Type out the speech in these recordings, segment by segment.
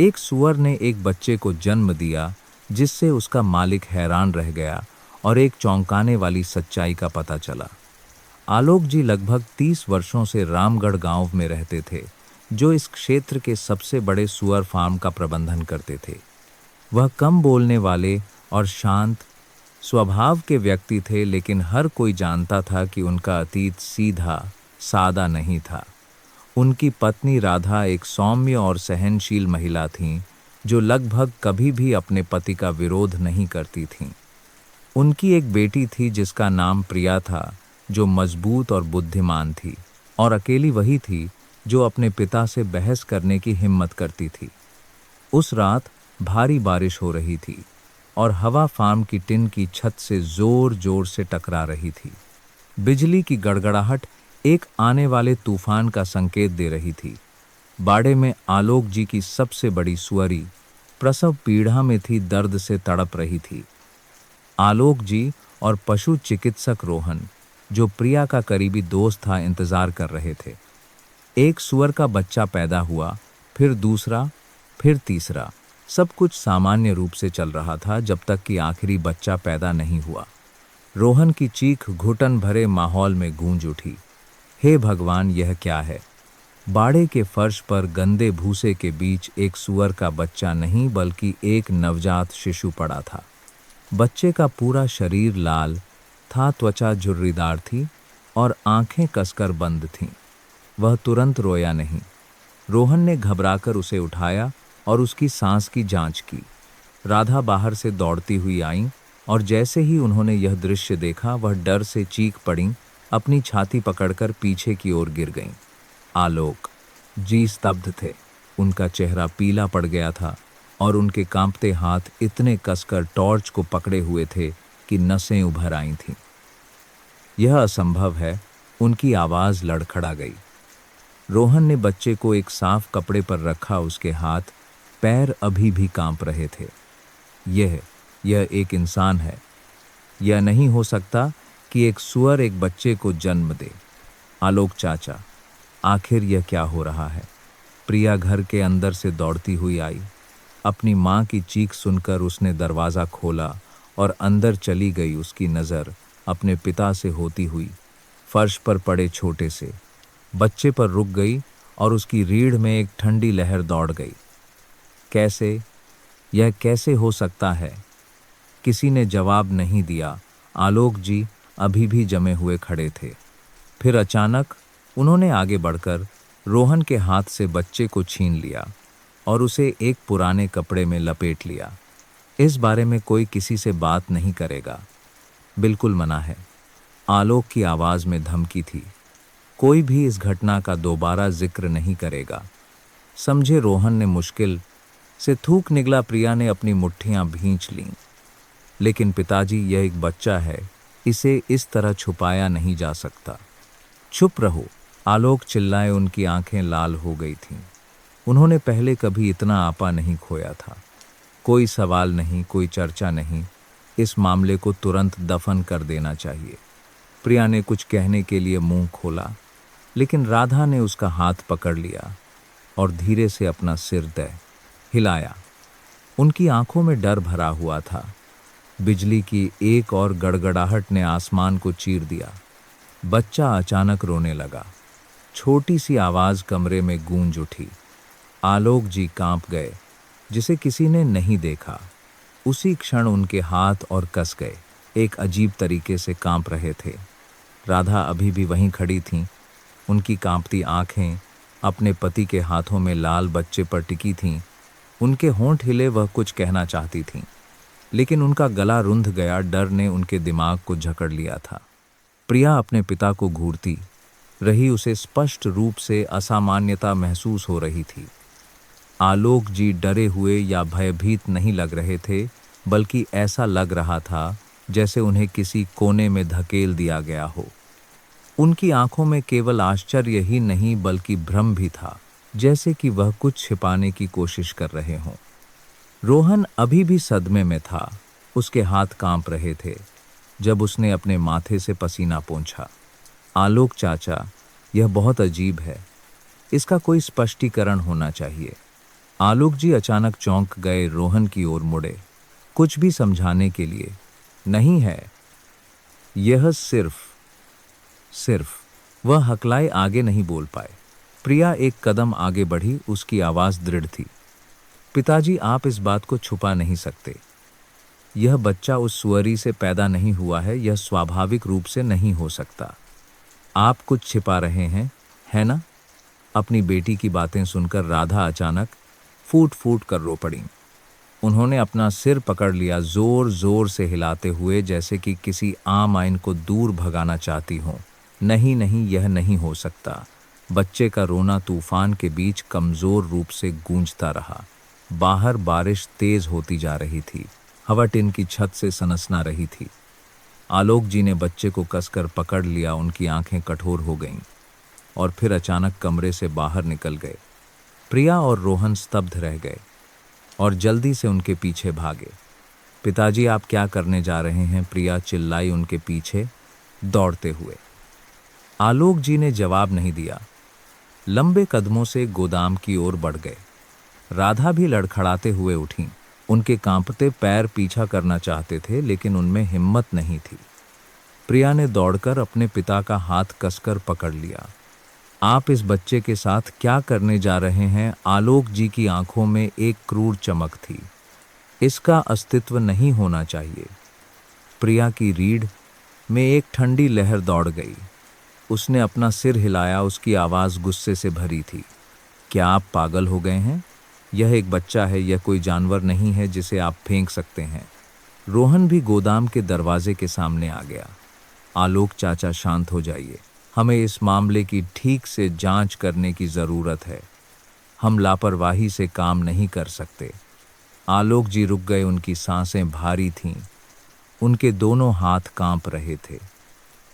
एक सूअर ने एक बच्चे को जन्म दिया, जिससे उसका मालिक हैरान रह गया और एक चौंकाने वाली सच्चाई का पता चला। आलोक जी लगभग 30 वर्षों से रामगढ़ गांव में रहते थे, जो इस क्षेत्र के सबसे बड़े सूअर फार्म का प्रबंधन करते थे। वह कम बोलने वाले और शांत स्वभाव के व्यक्ति थे, लेकिन हर कोई जानता था कि उनका अतीत सीधा सादा नहीं था। उनकी पत्नी राधा एक सौम्य और सहनशील महिला थीं, जो लगभग कभी भी अपने पति का विरोध नहीं करती थीं। उनकी एक बेटी थी जिसका नाम प्रिया था, जो मजबूत और बुद्धिमान थी, और अकेली वही थी जो अपने पिता से बहस करने की हिम्मत करती थी। उस रात भारी बारिश हो रही थी और हवा फार्म की टिन की छत से जोर जोर से टकरा रही थी। बिजली की गड़गड़ाहट एक आने वाले तूफान का संकेत दे रही थी। बाड़े में आलोक जी की सबसे बड़ी सुअरी प्रसव पीड़ा में थी, दर्द से तड़प रही थी। आलोक जी और पशु चिकित्सक रोहन, जो प्रिया का करीबी दोस्त था, इंतजार कर रहे थे। एक सुअर का बच्चा पैदा हुआ, फिर दूसरा, फिर तीसरा। सब कुछ सामान्य रूप से चल रहा था जब तक कि आखिरी बच्चा पैदा नहीं हुआ। रोहन की चीख घुटन भरे माहौल में गूंज उठी। हे भगवान, यह क्या है? बाड़े के फर्श पर गंदे भूसे के बीच एक सुअर का बच्चा नहीं, बल्कि एक नवजात शिशु पड़ा था। बच्चे का पूरा शरीर लाल था, त्वचा झुर्रीदार थी और आंखें कसकर बंद थीं। वह तुरंत रोया नहीं। रोहन ने घबराकर उसे उठाया और उसकी सांस की जांच की। राधा बाहर से दौड़ती हुई आई और जैसे ही उन्होंने यह दृश्य देखा, वह डर से चीख पड़ी, अपनी छाती पकड़कर पीछे की ओर गिर गईं। आलोक जी स्तब्ध थे। उनका चेहरा पीला पड़ गया था और उनके कांपते हाथ इतने कसकर टॉर्च को पकड़े हुए थे कि नसें उभर आई थीं। यह असंभव है, उनकी आवाज लड़खड़ा गई। रोहन ने बच्चे को एक साफ कपड़े पर रखा, उसके हाथ पैर अभी भी कांप रहे थे। यह एक इंसान है। यह नहीं हो सकता कि एक सुअर एक बच्चे को जन्म दे। आलोक चाचा, आखिर यह क्या हो रहा है? प्रिया घर के अंदर से दौड़ती हुई आई। अपनी माँ की चीख सुनकर उसने दरवाज़ा खोला और अंदर चली गई। उसकी नज़र अपने पिता से होती हुई फर्श पर पड़े छोटे से बच्चे पर रुक गई और उसकी रीढ़ में एक ठंडी लहर दौड़ गई। यह कैसे हो सकता है? किसी ने जवाब नहीं दिया। आलोक जी अभी भी जमे हुए खड़े थे। फिर अचानक उन्होंने आगे बढ़कर रोहन के हाथ से बच्चे को छीन लिया और उसे एक पुराने कपड़े में लपेट लिया। इस बारे में कोई किसी से बात नहीं करेगा, बिल्कुल मना है। आलोक की आवाज़ में धमकी थी। कोई भी इस घटना का दोबारा जिक्र नहीं करेगा, समझे? रोहन ने मुश्किल से थूक निगला। प्रिया ने अपनी मुट्ठियां भींच लीं। लेकिन पिताजी, यह एक बच्चा है, इसे इस तरह छुपाया नहीं जा सकता। चुप रहो, आलोक चिल्लाए। उनकी आंखें लाल हो गई थीं। उन्होंने पहले कभी इतना आपा नहीं खोया था। कोई सवाल नहीं, कोई चर्चा नहीं। इस मामले को तुरंत दफन कर देना चाहिए। प्रिया ने कुछ कहने के लिए मुंह खोला, लेकिन राधा ने उसका हाथ पकड़ लिया और धीरे से अपना सिर हिलाया। उनकी आंखों में डर भरा हुआ था। बिजली की एक और गड़गड़ाहट ने आसमान को चीर दिया। बच्चा अचानक रोने लगा। छोटी सी आवाज़ कमरे में गूंज उठी। आलोक जी कांप गए, जिसे किसी ने नहीं देखा। उसी क्षण उनके हाथ और कस गए, एक अजीब तरीके से कांप रहे थे। राधा अभी भी वहीं खड़ी थीं। उनकी कांपती आंखें अपने पति के हाथों में लाल बच्चे पर टिकी थीं। उनके होंठ हिले, वह कुछ कहना चाहती थीं, लेकिन उनका गला रुंध गया। डर ने उनके दिमाग को जकड़ लिया था। प्रिया अपने पिता को घूरती रही, उसे स्पष्ट रूप से असामान्यता महसूस हो रही थी। आलोक जी डरे हुए या भयभीत नहीं लग रहे थे, बल्कि ऐसा लग रहा था जैसे उन्हें किसी कोने में धकेल दिया गया हो। उनकी आंखों में केवल आश्चर्य ही नहीं, बल्कि भ्रम भी था, जैसे कि वह कुछ छिपाने की कोशिश कर रहे हों। रोहन अभी भी सदमे में था। उसके हाथ कांप रहे थे जब उसने अपने माथे से पसीना पोंछा। आलोक चाचा, यह बहुत अजीब है। इसका कोई स्पष्टीकरण होना चाहिए। आलोक जी अचानक चौंक गए, रोहन की ओर मुड़े, कुछ भी समझाने के लिए। नहीं है, यह सिर्फ सिर्फ वह हकलाए, आगे नहीं बोल पाए। प्रिया एक कदम आगे बढ़ी, उसकी आवाज दृढ़ थी। पिताजी, आप इस बात को छुपा नहीं सकते। यह बच्चा उस सुअरी से पैदा नहीं हुआ है, यह स्वाभाविक रूप से नहीं हो सकता। आप कुछ छिपा रहे हैं, है ना? अपनी बेटी की बातें सुनकर राधा अचानक फूट फूट कर रो पड़ी। उन्होंने अपना सिर पकड़ लिया, जोर जोर से हिलाते हुए, जैसे कि किसी आम आइन को दूर भगाना चाहती हो। नहीं नहीं, यह नहीं हो सकता। बच्चे का रोना तूफान के बीच कमजोर रूप से गूंजता रहा। बाहर बारिश तेज होती जा रही थी, हवा टिन की छत से सनसना रही थी। आलोक जी ने बच्चे को कसकर पकड़ लिया, उनकी आंखें कठोर हो गईं और फिर अचानक कमरे से बाहर निकल गए। प्रिया और रोहन स्तब्ध रह गए और जल्दी से उनके पीछे भागे। पिताजी, आप क्या करने जा रहे हैं? प्रिया चिल्लाई उनके पीछे दौड़ते हुए। आलोक जी ने जवाब नहीं दिया, लंबे कदमों से गोदाम की ओर बढ़ गए। राधा भी लड़खड़ाते हुए उठी। उनके कांपते पैर पीछा करना चाहते थे, लेकिन उनमें हिम्मत नहीं थी। प्रिया ने दौड़कर अपने पिता का हाथ कसकर पकड़ लिया। आप इस बच्चे के साथ क्या करने जा रहे हैं? आलोक जी की आंखों में एक क्रूर चमक थी। इसका अस्तित्व नहीं होना चाहिए। प्रिया की रीढ़ में एक ठंडी लहर दौड़ गई। उसने अपना सिर हिलाया, उसकी आवाज गुस्से से भरी थी। क्या आप पागल हो गए हैं? यह एक बच्चा है, यह कोई जानवर नहीं है जिसे आप फेंक सकते हैं। रोहन भी गोदाम के दरवाजे के सामने आ गया। आलोक चाचा, शांत हो जाइए। हमें इस मामले की ठीक से जांच करने की जरूरत है। हम लापरवाही से काम नहीं कर सकते। आलोक जी रुक गए, उनकी सांसें भारी थीं, उनके दोनों हाथ कांप रहे थे।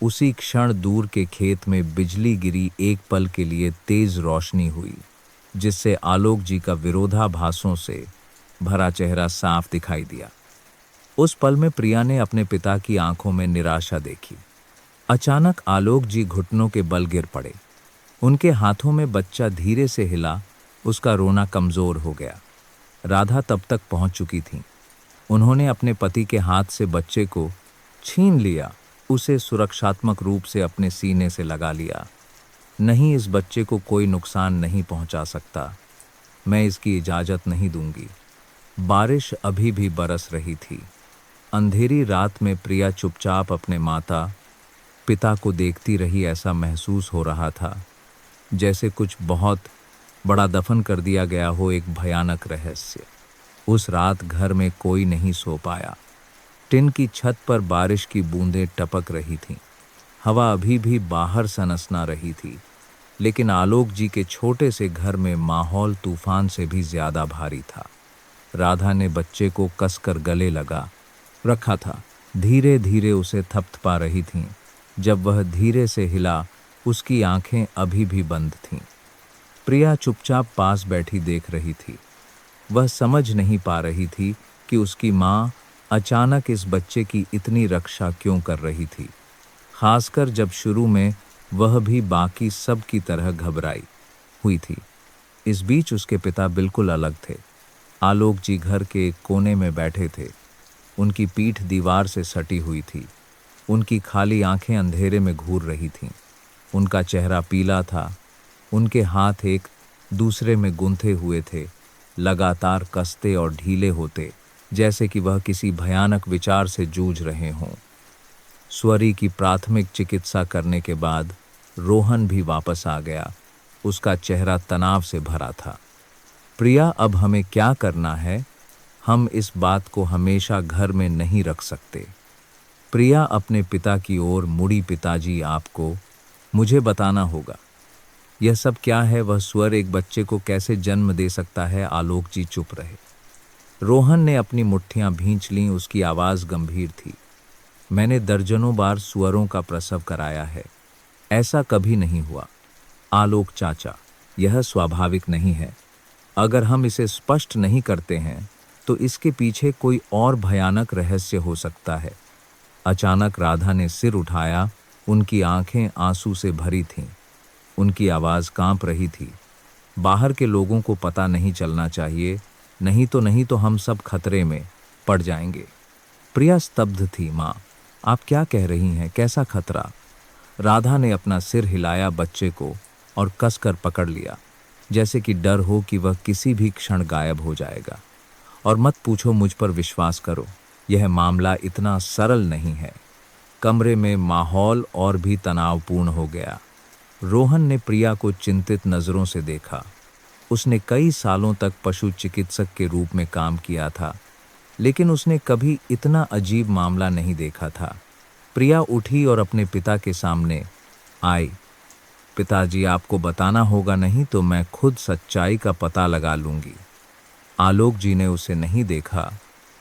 उसी क्षण दूर के खेत में बिजली गिरी, एक पल के लिए तेज रोशनी हुई, जिससे आलोक जी का विरोधाभासों से भरा चेहरा साफ दिखाई दिया। उस पल में प्रिया ने अपने पिता की आंखों में निराशा देखी। अचानक आलोक जी घुटनों के बल गिर पड़े। उनके हाथों में बच्चा धीरे से हिला, उसका रोना कमजोर हो गया। राधा तब तक पहुंच चुकी थी। उन्होंने अपने पति के हाथ से बच्चे को छीन लिया, उसे सुरक्षात्मक रूप से अपने सीने से लगा लिया। नहीं, इस बच्चे को कोई नुकसान नहीं पहुंचा सकता। मैं इसकी इजाजत नहीं दूंगी। बारिश अभी भी बरस रही थी। अंधेरी रात में प्रिया चुपचाप अपने माता पिता को देखती रही। ऐसा महसूस हो रहा था जैसे कुछ बहुत बड़ा दफन कर दिया गया हो, एक भयानक रहस्य। उस रात घर में कोई नहीं सो पाया। टिन की छत पर बारिश की बूंदें टपक रही थीं। हवा अभी भी बाहर सनसना रही थी, लेकिन आलोक जी के छोटे से घर में माहौल तूफान से भी ज्यादा भारी था। राधा ने बच्चे को कसकर गले लगा रखा था, धीरे धीरे उसे थपथपा रही थीं। जब वह धीरे से हिला, उसकी आंखें अभी भी बंद थीं। प्रिया चुपचाप पास बैठी देख रही थी। वह समझ नहीं पा रही थी कि उसकी माँ अचानक इस बच्चे की इतनी रक्षा क्यों कर रही थी, खासकर जब शुरू में वह भी बाकी सब की तरह घबराई हुई थी। इस बीच उसके पिता बिल्कुल अलग थे। आलोक जी घर के एक कोने में बैठे थे। उनकी पीठ दीवार से सटी हुई थी। उनकी खाली आंखें अंधेरे में घूर रही थीं। उनका चेहरा पीला था। उनके हाथ एक दूसरे में गुंथे हुए थे, लगातार कसते और ढीले होते, जैसे कि वह किसी भयानक विचार से जूझ रहे हों। स्वरी की प्राथमिक चिकित्सा करने के बाद रोहन भी वापस आ गया। उसका चेहरा तनाव से भरा था। प्रिया, अब हमें क्या करना है? हम इस बात को हमेशा घर में नहीं रख सकते। प्रिया अपने पिता की ओर मुड़ी। पिताजी, आपको मुझे बताना होगा, यह सब क्या है? वह स्वर एक बच्चे को कैसे जन्म दे सकता है? आलोक जी चुप रहे। रोहन ने अपनी मुट्ठियां भींच लीं, उसकी आवाज गंभीर थी। मैंने दर्जनों बार सुअरों का प्रसव कराया है, ऐसा कभी नहीं हुआ। आलोक चाचा, यह स्वाभाविक नहीं है। अगर हम इसे स्पष्ट नहीं करते हैं तो इसके पीछे कोई और भयानक रहस्य हो सकता है। अचानक राधा ने सिर उठाया। उनकी आंखें आंसू से भरी थीं। उनकी आवाज कांप रही थी। बाहर के लोगों को पता नहीं चलना चाहिए, नहीं तो हम सब खतरे में पड़ जाएंगे। प्रिया स्तब्ध थी। माँ, आप क्या कह रही हैं? कैसा खतरा? राधा ने अपना सिर हिलाया बच्चे को और कसकर पकड़ लिया, जैसे कि डर हो कि वह किसी भी क्षण गायब हो जाएगा। और मत पूछो, मुझ पर विश्वास करो, यह मामला इतना सरल नहीं है। कमरे में माहौल और भी तनावपूर्ण हो गया। रोहन ने प्रिया को चिंतित नजरों से देखा। उसने कई सालों तक पशु चिकित्सक के रूप में काम किया था, लेकिन उसने कभी इतना अजीब मामला नहीं देखा था। प्रिया उठी और अपने पिता के सामने आई। पिताजी, आपको बताना होगा, नहीं तो मैं खुद सच्चाई का पता लगा लूंगी। आलोक जी ने उसे नहीं देखा,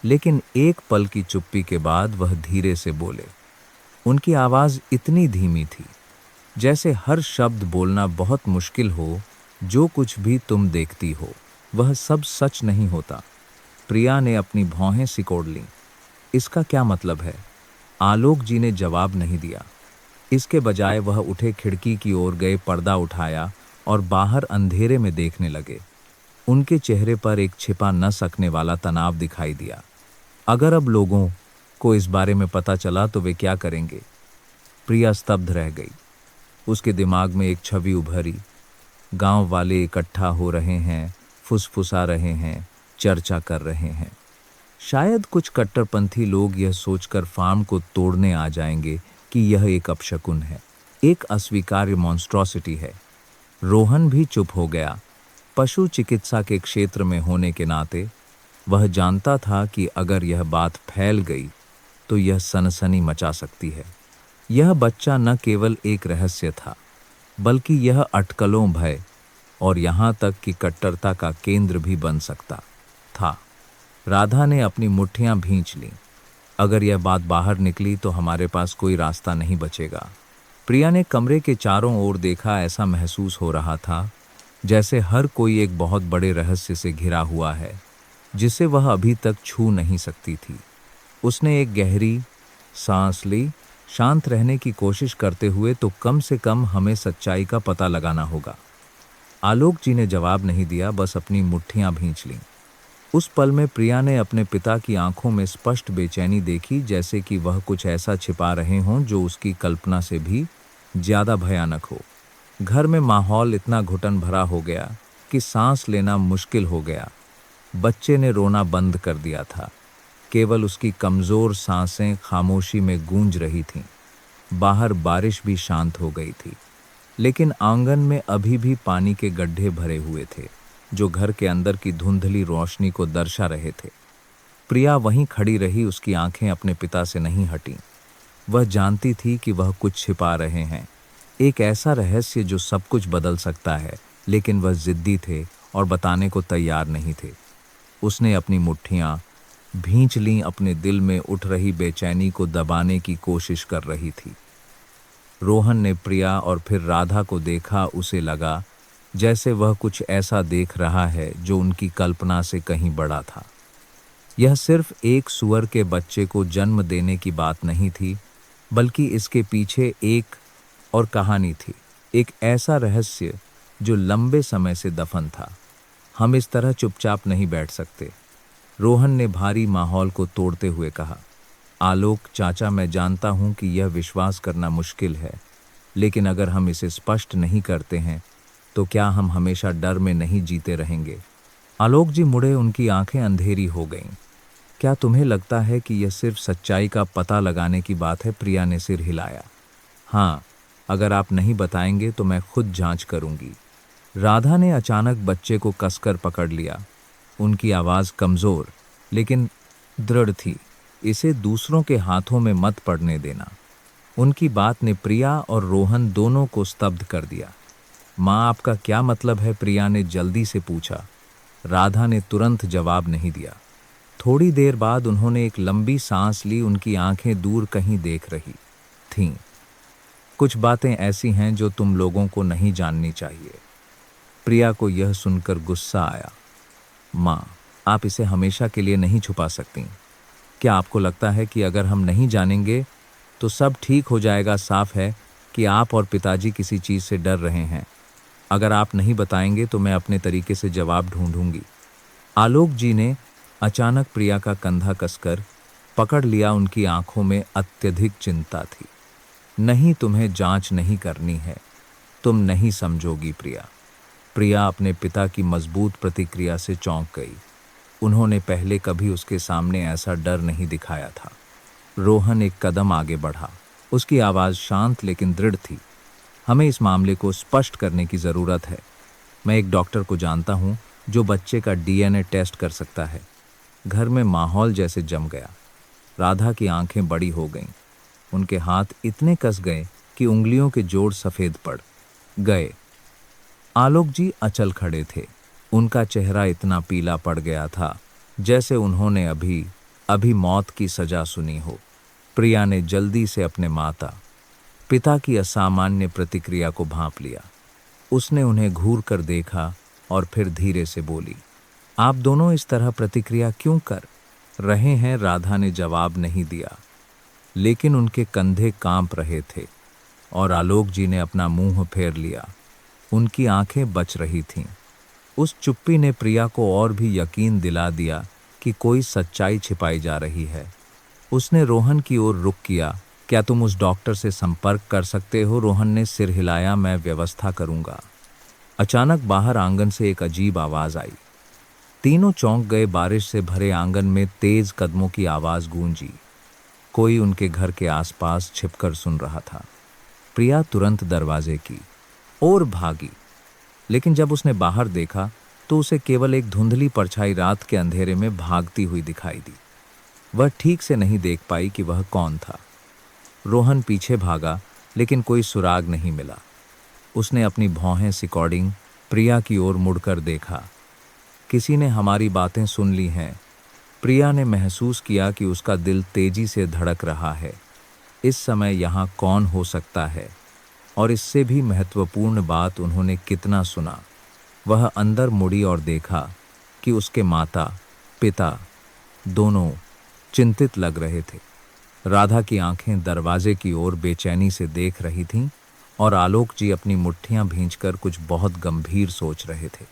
लेकिन एक पल की चुप्पी के बाद वह धीरे से बोले। उनकी आवाज इतनी धीमी थी जैसे हर शब्द बोलना बहुत मुश्किल हो। जो कुछ भी तुम देखती हो वह सब सच नहीं होता। प्रिया ने अपनी भौहें सिकोड़ लीं। इसका क्या मतलब है? आलोक जी ने जवाब नहीं दिया। इसके बजाय वह उठे, खिड़की की ओर गए, पर्दा उठाया और बाहर अंधेरे में देखने लगे। उनके चेहरे पर एक छिपा न सकने वाला तनाव दिखाई दिया। अगर अब लोगों को इस बारे में पता चला तो वे क्या करेंगे? प्रिया स्तब्ध रह गई। उसके दिमाग में एक छवि उभरी। गांव वाले इकट्ठा हो रहे हैं, फुसफुसा रहे हैं, चर्चा कर रहे हैं। शायद कुछ कट्टरपंथी लोग यह सोचकर फार्म को तोड़ने आ जाएंगे कि यह एक अपशकुन है, एक अस्वीकार्य मॉन्स्ट्रोसिटी है। रोहन भी चुप हो गया। पशु चिकित्सा के क्षेत्र में होने के नाते वह जानता था कि अगर यह बात फैल गई तो यह सनसनी मचा सकती है। यह बच्चा न केवल एक रहस्य था, बल्कि यह अटकलों, भय और यहाँ तक कि कट्टरता का केंद्र भी बन सकता था। राधा ने अपनी मुट्ठियां भींच लीं। अगर यह बात बाहर निकली तो हमारे पास कोई रास्ता नहीं बचेगा। प्रिया ने कमरे के चारों ओर देखा। ऐसा महसूस हो रहा था जैसे हर कोई एक बहुत बड़े रहस्य से घिरा हुआ है, जिसे वह अभी तक छू नहीं सकती थी। उसने एक गहरी सांस ली, शांत रहने की कोशिश करते हुए, तो कम से कम हमें सच्चाई का पता लगाना होगा। आलोक जी ने जवाब नहीं दिया, बस अपनी मुट्ठियां भींच लीं। उस पल में प्रिया ने अपने पिता की आंखों में स्पष्ट बेचैनी देखी, जैसे कि वह कुछ ऐसा छिपा रहे हों जो उसकी कल्पना से भी ज्यादा भयानक हो। घर में माहौल इतना घुटन भरा हो गया कि सांस लेना मुश्किल हो गया। बच्चे ने रोना बंद कर दिया था। केवल उसकी कमजोर सांसें खामोशी में गूंज रही थीं। बाहर बारिश भी शांत हो गई थी, लेकिन आंगन में अभी भी पानी के गड्ढे भरे हुए थे, जो घर के अंदर की धुंधली रोशनी को दर्शा रहे थे। प्रिया वहीं खड़ी रही, उसकी आंखें अपने पिता से नहीं हटीं। वह जानती थी कि वह कुछ छिपा रहे हैं, एक ऐसा रहस्य जो सब कुछ बदल सकता है, लेकिन वह जिद्दी थे और बताने को तैयार नहीं थे। उसने अपनी मुट्ठियां भींच लीं, अपने दिल में उठ रही बेचैनी को दबाने की कोशिश कर रही थी। रोहन ने प्रिया और फिर राधा को देखा। उसे लगा जैसे वह कुछ ऐसा देख रहा है जो उनकी कल्पना से कहीं बड़ा था। यह सिर्फ एक सूअर के बच्चे को जन्म देने की बात नहीं थी, बल्कि इसके पीछे एक और कहानी थी, एक ऐसा रहस्य जो लंबे समय से दफन था। हम इस तरह चुपचाप नहीं बैठ सकते। रोहन ने भारी माहौल को तोड़ते हुए कहा। आलोक चाचा, मैं जानता हूं कि यह विश्वास करना मुश्किल है, लेकिन अगर हम इसे स्पष्ट नहीं करते हैं तो क्या हम हमेशा डर में नहीं जीते रहेंगे? आलोक जी मुड़े, उनकी आंखें अंधेरी हो गईं। क्या तुम्हें लगता है कि यह सिर्फ सच्चाई का पता लगाने की बात है? प्रिया ने सिर हिलाया। हाँ, अगर आप नहीं बताएंगे तो मैं खुद जांच करूंगी। राधा ने अचानक बच्चे को कसकर पकड़ लिया। उनकी आवाज कमजोर लेकिन दृढ़ थी। इसे दूसरों के हाथों में मत पड़ने देना। उनकी बात ने प्रिया और रोहन दोनों को स्तब्ध कर दिया। माँ, आपका क्या मतलब है? प्रिया ने जल्दी से पूछा। राधा ने तुरंत जवाब नहीं दिया। थोड़ी देर बाद उन्होंने एक लंबी सांस ली। उनकी आंखें दूर कहीं देख रही थीं। कुछ बातें ऐसी हैं जो तुम लोगों को नहीं जाननी चाहिए। प्रिया को यह सुनकर गुस्सा आया। माँ, आप इसे हमेशा के लिए नहीं छुपा सकती। क्या आपको लगता है कि अगर हम नहीं जानेंगे तो सब ठीक हो जाएगा? साफ है कि आप और पिताजी किसी चीज से डर रहे हैं। अगर आप नहीं बताएंगे तो मैं अपने तरीके से जवाब ढूंढूंगी। आलोक जी ने अचानक प्रिया का कंधा कसकर पकड़ लिया। उनकी आंखों में अत्यधिक चिंता थी। नहीं, तुम्हें जांच नहीं करनी है, तुम नहीं समझोगी प्रिया। प्रिया अपने पिता की मजबूत प्रतिक्रिया से चौंक गई। उन्होंने पहले कभी उसके सामने ऐसा डर नहीं दिखाया था। रोहन एक कदम आगे बढ़ा। उसकी आवाज़ शांत लेकिन दृढ़ थी। हमें इस मामले को स्पष्ट करने की ज़रूरत है। मैं एक डॉक्टर को जानता हूँ जो बच्चे का डीएनए टेस्ट कर सकता है। घर में माहौल जैसे जम गया। राधा की आंखें बड़ी हो गईं। उनके हाथ इतने कस गए कि उंगलियों के जोड़ सफ़ेद पड़ गए। आलोक जी अचल खड़े थे। उनका चेहरा इतना पीला पड़ गया था जैसे उन्होंने अभी अभी मौत की सजा सुनी हो। प्रिया ने जल्दी से अपने माता पिता की असामान्य प्रतिक्रिया को भांप लिया। उसने उन्हें घूर कर देखा और फिर धीरे से बोली, आप दोनों इस तरह प्रतिक्रिया क्यों कर रहे हैं? राधा ने जवाब नहीं दिया, लेकिन उनके कंधे कांप रहे थे और आलोक जी ने अपना मुंह फेर लिया। उनकी आंखें बच रही थीं। उस चुप्पी ने प्रिया को और भी यकीन दिला दिया कि कोई सच्चाई छिपाई जा रही है। उसने रोहन की ओर रुख किया। क्या तुम उस डॉक्टर से संपर्क कर सकते हो? रोहन ने सिर हिलाया। मैं व्यवस्था करूंगा। अचानक बाहर आंगन से एक अजीब आवाज आई। तीनों चौंक गए। बारिश से भरे आंगन में तेज कदमों की आवाज गूंजी। कोई उनके घर के आसपास छिपकर सुन रहा था। प्रिया तुरंत दरवाजे की ओर भागी, लेकिन जब उसने बाहर देखा तो उसे केवल एक धुंधली परछाई रात के अंधेरे में भागती हुई दिखाई दी। वह ठीक से नहीं देख पाई कि वह कौन था। रोहन पीछे भागा, लेकिन कोई सुराग नहीं मिला। उसने अपनी भौहें सिकोड़ीं प्रिया की ओर मुड़कर देखा। किसी ने हमारी बातें सुन ली हैं। प्रिया ने महसूस किया कि उसका दिल तेजी से धड़क रहा है। इस समय यहाँ कौन हो सकता है? और इससे भी महत्वपूर्ण बात, उन्होंने कितना सुना। वह अंदर मुड़ी और देखा कि उसके माता पिता दोनों चिंतित लग रहे थे। राधा की आंखें दरवाजे की ओर बेचैनी से देख रही थीं और आलोक जी अपनी मुट्ठियां भींचकर कुछ बहुत गंभीर सोच रहे थे।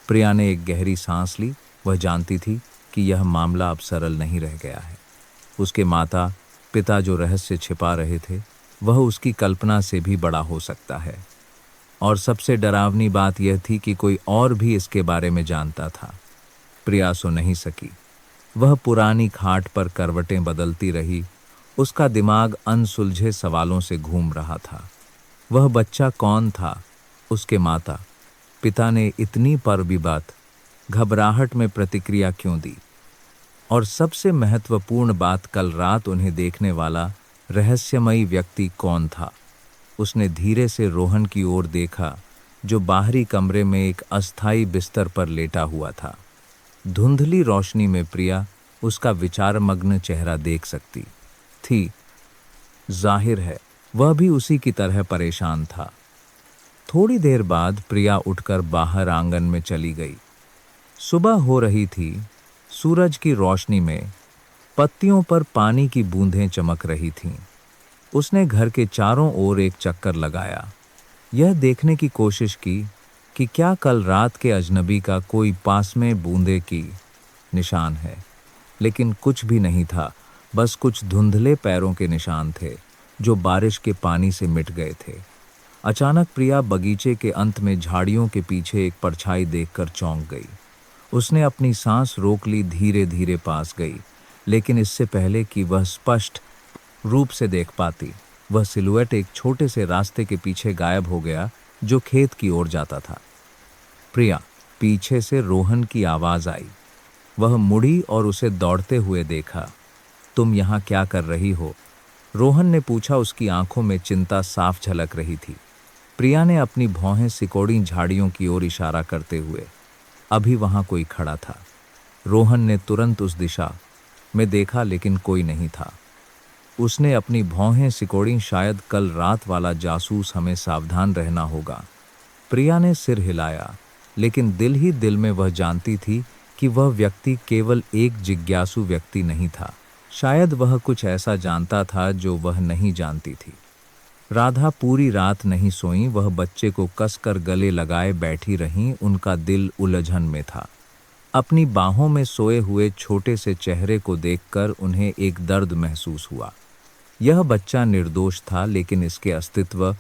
प्रिया ने एक गहरी सांस ली। वह जानती थी कि यह मामला अब सरल नहीं रह गया है। उसके माता पिता जो रहस्य छिपा रहे थे, वह उसकी कल्पना से भी बड़ा हो सकता है। और सबसे डरावनी बात यह थी कि कोई और भी इसके बारे में जानता था। प्रिया सो नहीं सकी। वह पुरानी खाट पर करवटें बदलती रही। उसका दिमाग अनसुलझे सवालों से घूम रहा था। वह बच्चा कौन था? उसके माता पिता ने इतनी पर भी बात घबराहट में प्रतिक्रिया क्यों दी? और सबसे महत्वपूर्ण बात, कल रात उन्हें देखने वाला रहस्यमयी व्यक्ति कौन था? उसने धीरे से रोहन की ओर देखा, जो बाहरी कमरे में एक अस्थायी बिस्तर पर लेटा हुआ था। धुंधली रोशनी में प्रिया उसका विचारमग्न चेहरा देख सकती थी। जाहिर है वह भी उसी की तरह परेशान था। थोड़ी देर बाद प्रिया उठकर बाहर आंगन में चली गई। सुबह हो रही थी। सूरज की रोशनी में पत्तियों पर पानी की बूंदें चमक रही थीं। उसने घर के चारों ओर एक चक्कर लगाया, यह देखने की कोशिश की कि क्या कल रात के अजनबी का कोई पास में बूंदे की निशान है। लेकिन कुछ भी नहीं था। बस कुछ धुंधले पैरों के निशान थे जो बारिश के पानी से मिट गए थे। अचानक प्रिया बगीचे के अंत में झाड़ियों के पीछे एक परछाई देखकर चौंक गई। उसने अपनी सांस रोक ली, धीरे धीरे पास गई, लेकिन इससे पहले कि वह स्पष्ट रूप से देख पाती, वह सिलुएट एक छोटे से रास्ते के पीछे गायब हो गया जो खेत की ओर जाता था। प्रिया, पीछे से रोहन की आवाज आई। वह मुड़ी और उसे दौड़ते हुए देखा। तुम यहाँ क्या कर रही हो? रोहन ने पूछा। उसकी आंखों में चिंता साफ झलक रही थी। प्रिया ने अपनी भौहें सिकोड़ी झाड़ियों की ओर इशारा करते हुए। अभी वहां कोई खड़ा था। रोहन ने तुरंत उस दिशा में देखा, लेकिन कोई नहीं था। उसने अपनी भौहें सिकोड़ी। शायद कल रात वाला जासूस, हमें सावधान रहना होगा। प्रिया ने सिर हिलाया, लेकिन दिल ही दिल में वह जानती थी कि वह व्यक्ति केवल एक जिज्ञासु व्यक्ति नहीं था। शायद वह कुछ ऐसा जानता था जो वह नहीं जानती थी। राधा पूरी रात नहीं सोईं, वह बच्चे को कसकर गले लगाए बैठी रहीं, उनका दिल उलझन में था। अपनी बाहों में सोए हुए छोटे से चेहरे को देखकर उन्हें एक दर्द महसूस हुआ। यह बच्चा निर्दोष था, लेकिन इसके अस्तित्व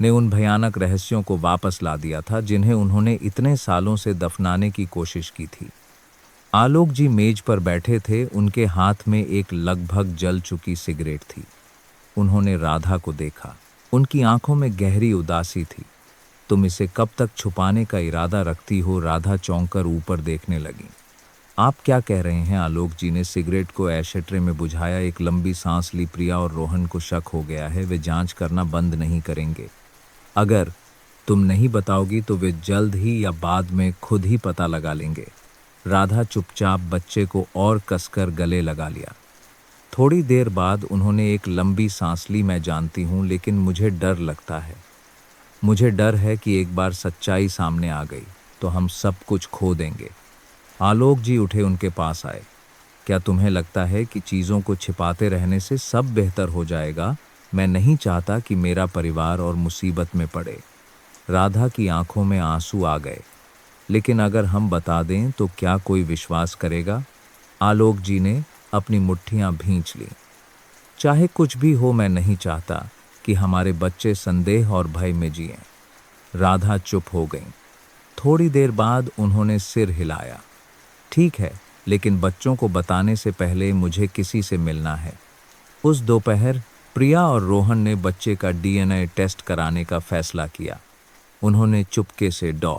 ने उन भयानक रहस्यों को वापस ला दिया था जिन्हें उन्होंने इतने सालों से दफनाने की कोशिश की थी। आलोक जी मेज पर बैठे थे, उनके हाथ में एक लगभग जल चुकी सिगरेट थी। उन्होंने राधा को देखा, उनकी आंखों में गहरी उदासी थी। तुम इसे कब तक छुपाने का इरादा रखती हो? राधा चौंक कर ऊपर देखने लगी। आप क्या कह रहे हैं? आलोक जी ने सिगरेट को एशट्रे में बुझाया, एक लंबी सांस ली। प्रिया और रोहन को शक हो गया है, वे जांच करना बंद नहीं करेंगे। अगर तुम नहीं बताओगी तो वे जल्द ही या बाद में खुद ही पता लगा लेंगे। राधा चुपचाप बच्चे को और कसकर गले लगा लिया। थोड़ी देर बाद उन्होंने एक लंबी सांस ली। मैं जानती हूँ, लेकिन मुझे डर लगता है। मुझे डर है कि एक बार सच्चाई सामने आ गई तो हम सब कुछ खो देंगे। आलोक जी उठे, उनके पास आए। क्या तुम्हें लगता है कि चीज़ों को छिपाते रहने से सब बेहतर हो जाएगा? मैं नहीं चाहता कि मेरा परिवार और मुसीबत में पड़े। राधा की आंखों में आंसू आ गए। लेकिन अगर हम बता दें तो क्या कोई विश्वास करेगा? आलोक जी ने अपनी मुट्ठियां भींच लीं। चाहे कुछ भी हो, मैं नहीं चाहता कि हमारे बच्चे संदेह और भय में जिएं। राधा चुप हो गईं। थोड़ी देर बाद उन्होंने सिर हिलाया। ठीक है, लेकिन बच्चों को बताने से पहले मुझे किसी से मिलना है। उस दोपहर प्रिया और रोहन ने बच्चे का डीएनए टेस्ट कराने का फैसला किया। उन्होंने चुपके से डॉ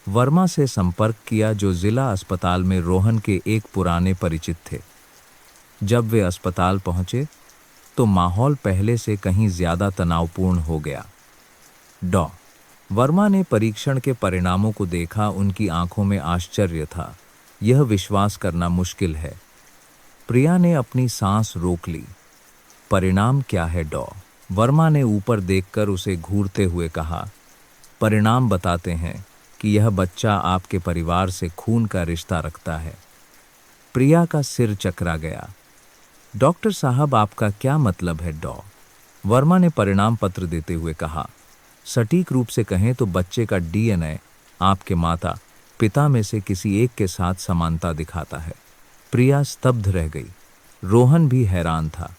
वर्मा से संपर्क किया, जो जिला अस्पताल में रोहन के एक पुराने परिचित थे। जब वे अस्पताल पहुंचे तो माहौल पहले से कहीं ज्यादा तनावपूर्ण हो गया। डॉ वर्मा ने परीक्षण के परिणामों को देखा। उनकी आंखों में आश्चर्य था। यह विश्वास करना मुश्किल है। प्रिया ने अपनी सांस रोक ली। परिणाम क्या है डॉ? वर्मा ने ऊपर देखकर उसे घूरते हुए कहा। परिणाम बताते हैं कि यह बच्चा आपके परिवार से खून का रिश्ता रखता है। प्रिया का सिर चकरा गया। डॉक्टर साहब, आपका क्या मतलब है डॉ? वर्मा ने परिणाम पत्र देते हुए कहा। सटीक रूप से कहें तो बच्चे का डीएनए आपके माता पिता में से किसी एक के साथ समानता दिखाता है। प्रिया स्तब्ध रह गई। रोहन भी हैरान था।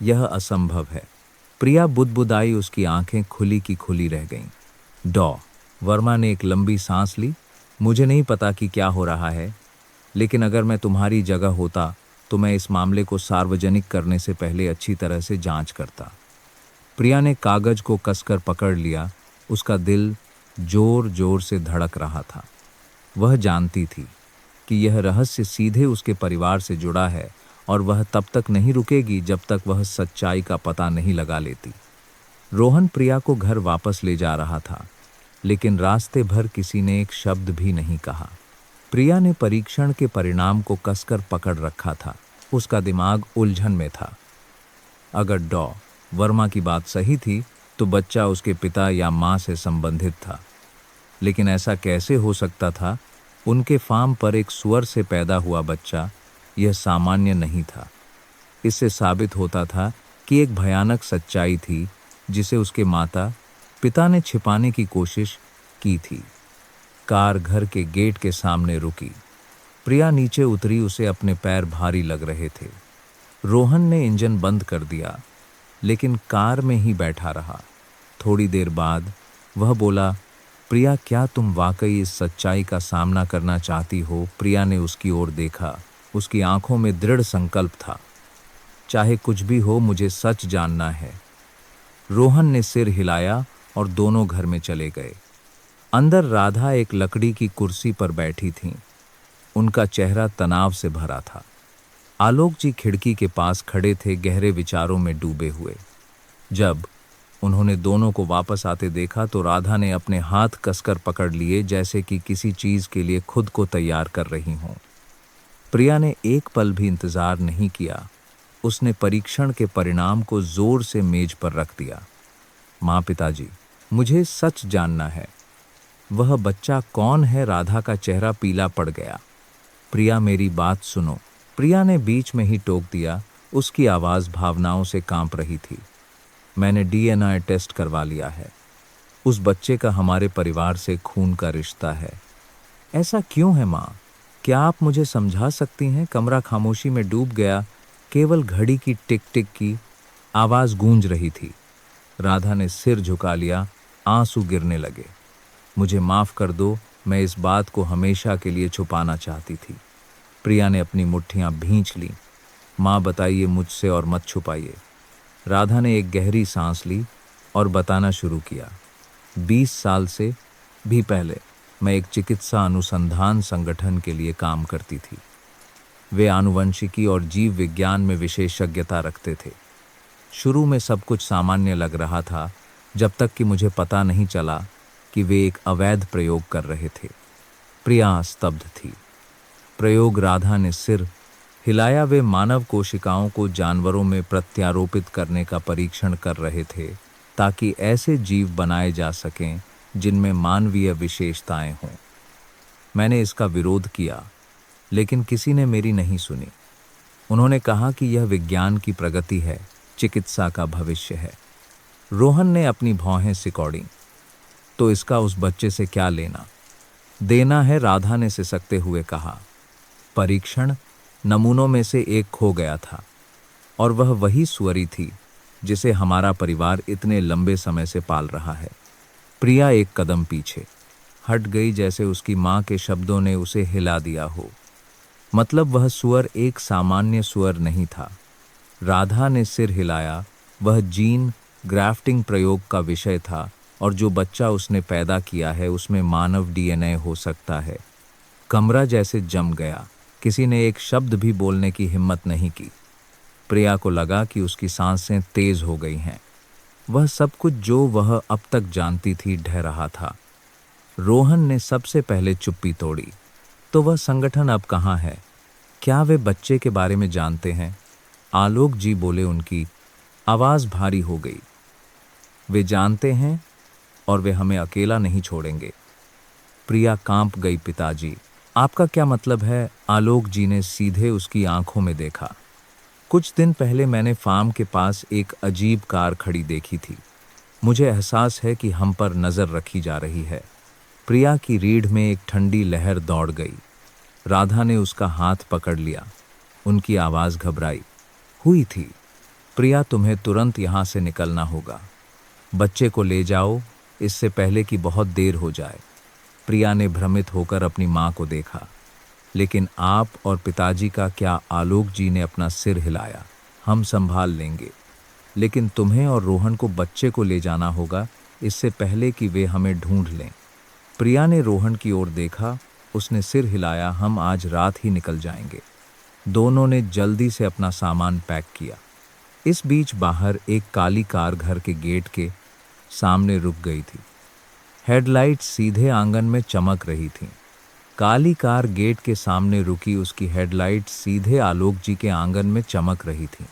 यह असंभव है। प्रिया बुदबुदाई, उसकी आंखें खुली की खुली रह गईं। डॉ वर्मा ने एक लंबी सांस ली। मुझे नहीं पता कि क्या हो रहा है, लेकिन अगर मैं तुम्हारी जगह होता तो मैं इस मामले को सार्वजनिक करने से पहले अच्छी तरह से जांच करता। प्रिया ने कागज को कसकर पकड़ लिया। उसका दिल जोर जोर से धड़क रहा था। वह जानती थी कि यह रहस्य सीधे उसके परिवार से जुड़ा है और वह तब तक नहीं रुकेगी जब तक वह सच्चाई का पता नहीं लगा लेती। रोहन प्रिया को घर वापस ले जा रहा था, लेकिन रास्ते भर किसी ने एक शब्द भी नहीं कहा। प्रिया ने परीक्षण के परिणाम को कसकर पकड़ रखा था। उसका दिमाग उलझन में था। अगर डॉ वर्मा की बात सही थी तो बच्चा उसके पिता या मां से संबंधित था। लेकिन ऐसा कैसे हो सकता था? उनके फार्म पर एक सुअर से पैदा हुआ बच्चा, यह सामान्य नहीं था। इससे साबित होता था कि एक भयानक सच्चाई थी जिसे उसके माता पिता ने छिपाने की कोशिश की थी। कार घर के गेट के सामने रुकी। प्रिया नीचे उतरी। उसे अपने पैर भारी लग रहे थे। रोहन ने इंजन बंद कर दिया, लेकिन कार में ही बैठा रहा। थोड़ी देर बाद वह बोला, प्रिया, क्या तुम वाकई इस सच्चाई का सामना करना चाहती हो? प्रिया ने उसकी ओर देखा। उसकी आंखों में दृढ़ संकल्प था। चाहे कुछ भी हो, मुझे सच जानना है। रोहन ने सिर हिलाया और दोनों घर में चले गए। अंदर राधा एक लकड़ी की कुर्सी पर बैठी थीं। उनका चेहरा तनाव से भरा था। आलोक जी खिड़की के पास खड़े थे, गहरे विचारों में डूबे हुए। जब उन्होंने दोनों को वापस आते देखा तो राधा ने अपने हाथ कसकर पकड़ लिए, जैसे कि किसी चीज के लिए खुद को तैयार कर रही हों। प्रिया ने एक पल भी इंतजार नहीं किया। उसने परीक्षण के परिणाम को जोर से मेज पर रख दिया। माँ, पिताजी, मुझे सच जानना है। वह बच्चा कौन है? राधा का चेहरा पीला पड़ गया। प्रिया, मेरी बात सुनो। प्रिया ने बीच में ही टोक दिया। उसकी आवाज भावनाओं से कांप रही थी। मैंने डीएनए टेस्ट करवा लिया है। उस बच्चे का हमारे परिवार से खून का रिश्ता है। ऐसा क्यों है माँ? क्या आप मुझे समझा सकती हैं? कमरा खामोशी में डूब गया। केवल घड़ी की टिक टिक की आवाज गूंज रही थी। राधा ने सिर झुका लिया, आंसू गिरने लगे। मुझे माफ कर दो, मैं इस बात को हमेशा के लिए छुपाना चाहती थी। प्रिया ने अपनी मुट्ठियां भींच लीं। माँ बताइए मुझसे और मत छुपाइए। राधा ने एक गहरी सांस ली और बताना शुरू किया। 20 साल से भी पहले मैं एक चिकित्सा अनुसंधान संगठन के लिए काम करती थी। वे आनुवंशिकी और जीव विज्ञान में विशेषज्ञता रखते थे। शुरू में सब कुछ सामान्य लग रहा था, जब तक कि मुझे पता नहीं चला कि वे एक अवैध प्रयोग कर रहे थे। प्रिया स्तब्ध थी। प्रयोग? राधा ने सिर हिलाया। वे मानव कोशिकाओं को जानवरों में प्रत्यारोपित करने का परीक्षण कर रहे थे, ताकि ऐसे जीव बनाए जा सकें जिनमें मानवीय विशेषताएं हों। मैंने इसका विरोध किया, लेकिन किसी ने मेरी नहीं सुनी। उन्होंने कहा कि यह विज्ञान की प्रगति है, चिकित्सा का भविष्य है। रोहन ने अपनी भौहें सिकोड़ी। तो इसका उस बच्चे से क्या लेना देना है? राधा ने सिसकते हुए कहा। परीक्षण नमूनों में से एक खो गया था, और वह वही सुअरी थी जिसे हमारा परिवार इतने लंबे समय से पाल रहा है। प्रिया एक कदम पीछे हट गई, जैसे उसकी मां के शब्दों ने उसे हिला दिया हो। मतलब वह सुअर एक सामान्य सुअर नहीं था। राधा ने सिर हिलाया। वह जीन ग्राफ्टिंग प्रयोग का विषय था, और जो बच्चा उसने पैदा किया है उसमें मानव डीएनए हो सकता है। कमरा जैसे जम गया। किसी ने एक शब्द भी बोलने की हिम्मत नहीं की। प्रिया को लगा कि उसकी सांसें तेज हो गई हैं। वह सब कुछ जो वह अब तक जानती थी ढह रहा था। रोहन ने सबसे पहले चुप्पी तोड़ी। तो वह संगठन अब कहाँ है? क्या वे बच्चे के बारे में जानते हैं? आलोक जी बोले। उनकी आवाज भारी हो गई। वे जानते हैं, और वे हमें अकेला नहीं छोड़ेंगे। प्रिया कांप गई। पिताजी, आपका क्या मतलब है? आलोक जी ने सीधे उसकी आंखों में देखा। कुछ दिन पहले मैंने फार्म के पास एक अजीब कार खड़ी देखी थी। मुझे एहसास है कि हम पर नजर रखी जा रही है। प्रिया की रीढ़ में एक ठंडी लहर दौड़ गई। राधा ने उसका हाथ पकड़ लिया। उनकी आवाज घबराई हुई थी। प्रिया, तुम्हें तुरंत यहां से निकलना होगा। बच्चे को ले जाओ, इससे पहले कि बहुत देर हो जाए। प्रिया ने भ्रमित होकर अपनी मां को देखा। लेकिन आप और पिताजी का क्या? आलोक जी ने अपना सिर हिलाया। हम संभाल लेंगे, लेकिन तुम्हें और रोहन को बच्चे को ले जाना होगा, इससे पहले कि वे हमें ढूंढ लें। प्रिया ने रोहन की ओर देखा। उसने सिर हिलाया। हम आज रात ही निकल जाएंगे। दोनों ने जल्दी से अपना सामान पैक किया। इस बीच बाहर एक काली कार घर के गेट के सामने रुक गई थी। हेडलाइट सीधे आंगन में चमक रही थीं। काली कार गेट के सामने रुकी। उसकी हेडलाइट सीधे आलोक जी के आंगन में चमक रही थीं।